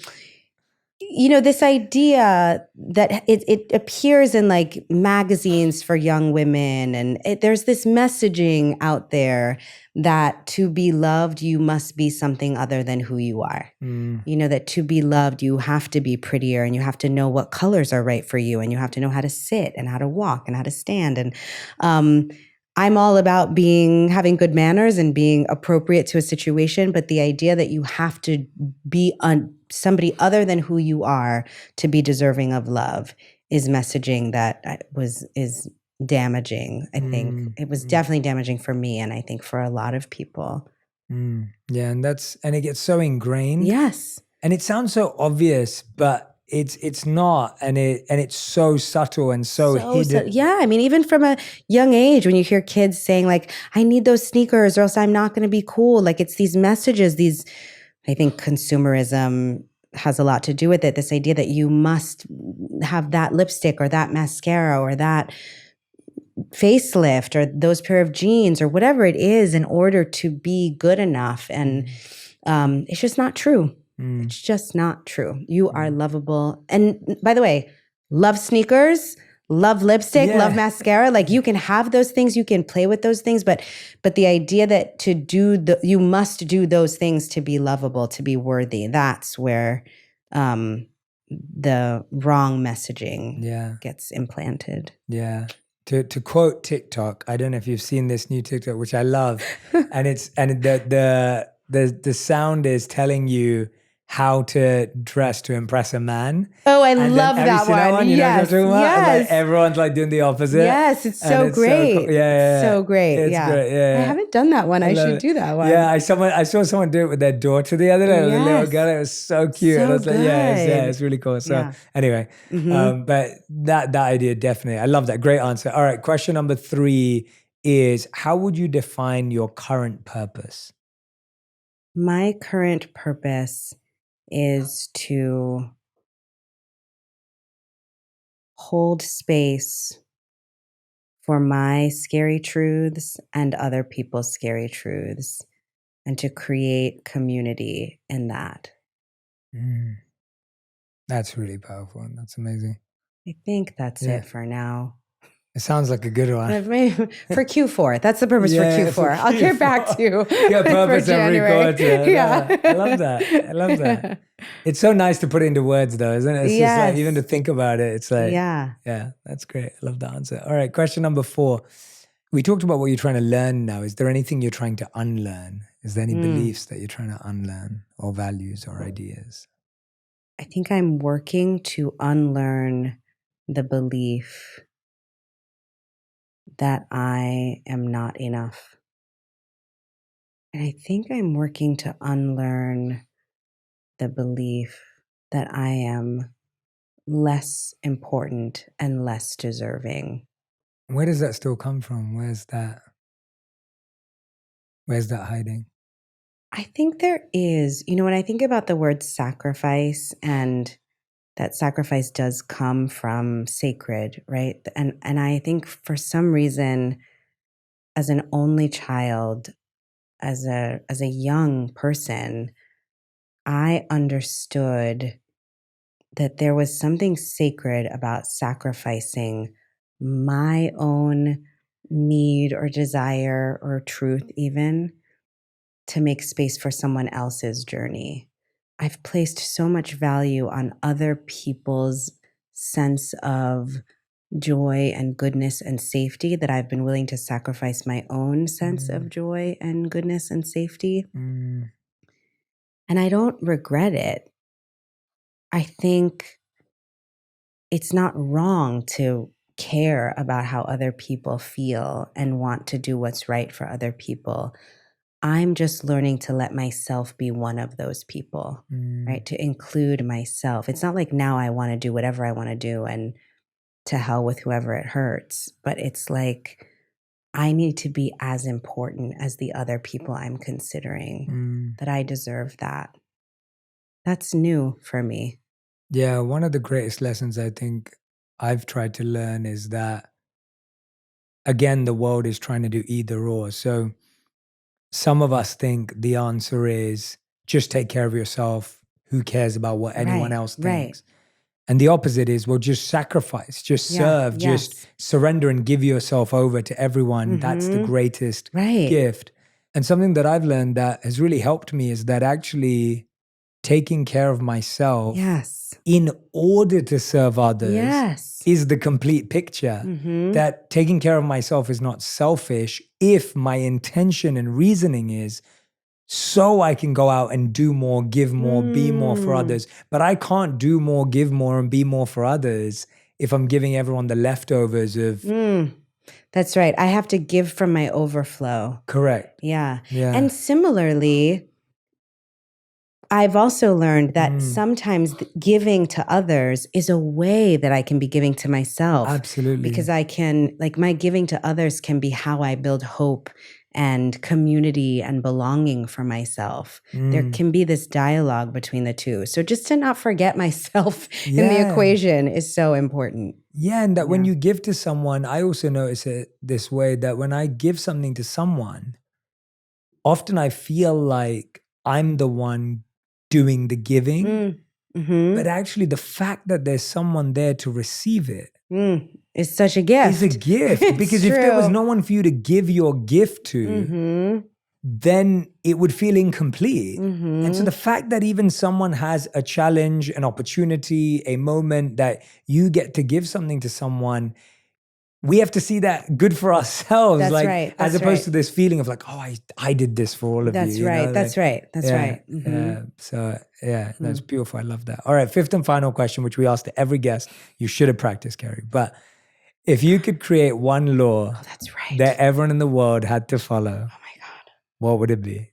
You know, this idea that it appears in like magazines for young women, and there's this messaging out there that to be loved, you must be something other than who you are. You know, that to be loved, you have to be prettier, and you have to know what colors are right for you, and you have to know how to sit and how to walk and how to stand. And I'm all about having good manners and being appropriate to a situation, but the idea that you have to be somebody other than who you are to be deserving of love is messaging that is damaging. I think it was definitely damaging for me, and I think for a lot of people. Yeah, and it gets so ingrained. Yes, and it sounds so obvious, but it's not, and it's so subtle and so hidden. Yeah, I mean, even from a young age, when you hear kids saying like, "I need those sneakers, or else I'm not going to be cool," like it's these messages. I think consumerism has a lot to do with it. This idea that you must have that lipstick or that mascara or that facelift or those pair of jeans or whatever it is in order to be good enough, and it's just not true. It's just not true. You are lovable. And by the way, love sneakers, love lipstick, love mascara. Like you can have those things, you can play with those things, but the idea that you must do those things to be lovable, to be worthy, that's where the wrong messaging gets implanted. Yeah. To quote TikTok, I don't know if you've seen this new TikTok, which I love, and the sound is telling you how to dress to impress a man. Oh, I love that one. You know what I'm Yes, talking about? yes. And like everyone's like doing the opposite. Yes, it's so great. So cool. Yeah. So great. It's great. Yeah. I haven't done that one. I should do that one. Yeah, I saw someone do it with their daughter the other day. With a little girl. It was so cute. So and I was like, good. it's really cool. So anyway, but that idea definitely, I love that. Great answer. All right, question number 3 is, how would you define your current purpose? My current purpose is to hold space for my scary truths and other people's scary truths, and to create community in that. That's really powerful. That's amazing. I think that's it for now. It sounds like a good one. For Q4. That's the purpose for Q4. I'll get back to you. Yeah, purpose every quarter. Yeah. I love that. It's so nice to put it into words though, isn't it? It's just like, even to think about it, it's like, yeah, that's great. I love the answer. All right, question number 4. We talked about what you're trying to learn now. Is there anything you're trying to unlearn? Is there any beliefs that you're trying to unlearn, or values or ideas? I think I'm working to unlearn the belief that I am not enough. And I think I'm working to unlearn the belief that I am less important and less deserving. Where does that still come from? Where's that hiding? I think there is, when I think about the word sacrifice, and that sacrifice does come from sacred, right? And I think for some reason, as an only child, as a young person, I understood that there was something sacred about sacrificing my own need or desire or truth even to make space for someone else's journey. I've placed so much value on other people's sense of joy and goodness and safety that I've been willing to sacrifice my own sense of joy and goodness and safety. And I don't regret it. I think it's not wrong to care about how other people feel and want to do what's right for other people. I'm just learning to let myself be one of those people, right? To include myself. It's not like now I want to do whatever I want to do and to hell with whoever it hurts, but it's like I need to be as important as the other people I'm considering, that I deserve that. That's new for me. Yeah, one of the greatest lessons I think I've tried to learn is that, again, the world is trying to do either or. So some of us think the answer is just take care of yourself. Who cares about what anyone else thinks? And the opposite is, well, just sacrifice, just serve, just surrender and give yourself over to everyone. That's the greatest gift. And something that I've learned that has really helped me is that actually taking care of myself in order to serve others is the complete picture. That taking care of myself is not selfish if my intention and reasoning is so I can go out and do more, give more, be more for others. But I can't do more, give more, and be more for others if I'm giving everyone the leftovers of... That's right. I have to give from my overflow. Correct. Yeah. And similarly, I've also learned that sometimes giving to others is a way that I can be giving to myself. Absolutely. Because I can, like, my giving to others can be how I build hope and community and belonging for myself. There can be this dialogue between the two. So just to not forget myself in the equation is so important. Yeah, and that when you give to someone, I also notice it this way, that when I give something to someone, often I feel like I'm the one doing the giving, but actually the fact that there's someone there to receive it is such a gift. It's a gift. Because if there was no one for you to give your gift to, then it would feel incomplete. And so the fact that even someone has a challenge, an opportunity, a moment that you get to give something to someone, we have to see that good for ourselves. That's like, right. As opposed to this feeling of like, oh, I did this for all of That's you. right. Know? That's like, right. That's right. So that's beautiful. I love that. All right, fifth and final question, which we ask to every guest. You should have practiced, Kerry. But if you could create one law that everyone in the world had to follow, oh my God, what would it be?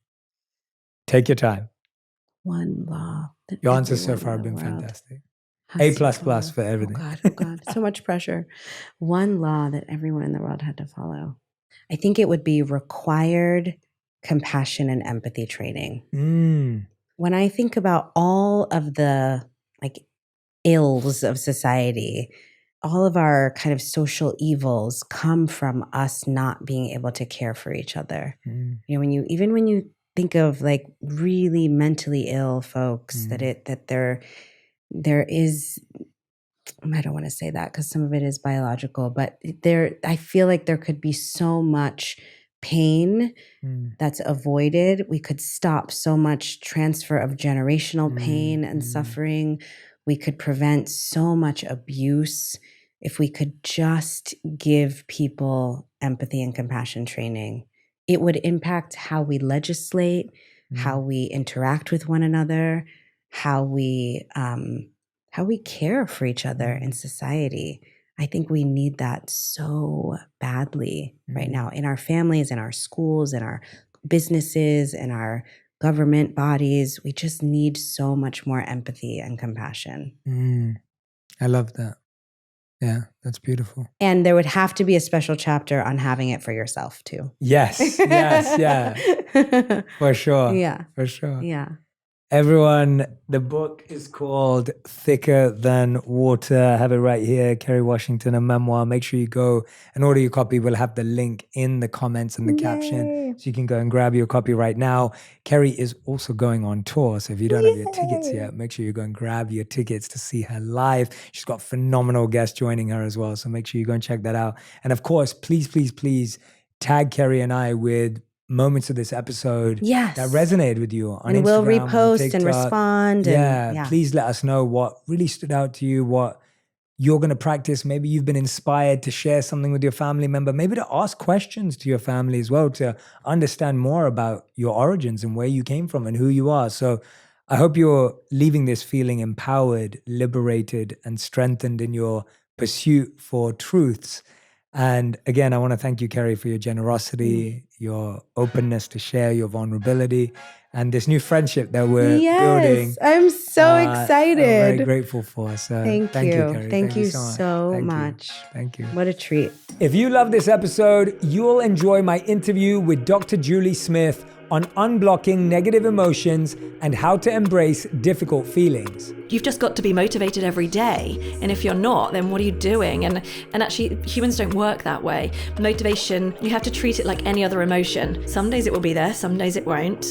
Take your time. One law. Your answers so far have been fantastic. A++ for everything. Oh God, so much pressure. One law that everyone in the world had to follow. I think it would be required compassion and empathy training. When I think about all of the like ills of society, all of our kind of social evils come from us not being able to care for each other. You know, when you think of like really mentally ill folks, that there is, I don't want to say that because some of it is biological, but I feel like there could be so much pain that's avoided. We could stop so much transfer of generational pain and suffering. We could prevent so much abuse if we could just give people empathy and compassion training. It would impact how we legislate, how we interact with one another, how we care for each other in society. I think we need that so badly right now in our families, in our schools, in our businesses, in our government bodies. We just need so much more empathy and compassion. I love that. Yeah, that's beautiful. And there would have to be a special chapter on having it for yourself too. Yes, yeah. For sure. Yeah. For sure. Yeah. Everyone, the book is called Thicker Than Water. I have it right here, Kerry Washington, a memoir. Make sure you go and order your copy. We'll have the link in the comments and the caption, so you can go and grab your copy right now. Kerry is also going on tour, so if you don't have your tickets yet, make sure you go and grab your tickets to see her live. She's got phenomenal guests joining her as well, so make sure you go and check that out. And of course, please tag Kerry and I with moments of this episode that resonated with you on Instagram, we'll repost on and respond. Please let us know what really stood out to you, what you're going to practice. Maybe you've been inspired to share something with your family member, maybe to ask questions to your family as well, to understand more about your origins and where you came from and who you are. So I hope you're leaving this feeling empowered, liberated, and strengthened in your pursuit for truths. And again, I want to thank you, Kerry, for your generosity, your openness to share your vulnerability and this new friendship that we're building. I'm so excited. I'm very grateful for. So Thank you, Kerry. Thank you so much. Thank you. What a treat. If you love this episode, you'll enjoy my interview with Dr. Julie Smith on unblocking negative emotions and how to embrace difficult feelings. You've just got to be motivated every day. And if you're not, then what are you doing? And actually, humans don't work that way. Motivation, you have to treat it like any other emotion. Some days it will be there, some days it won't.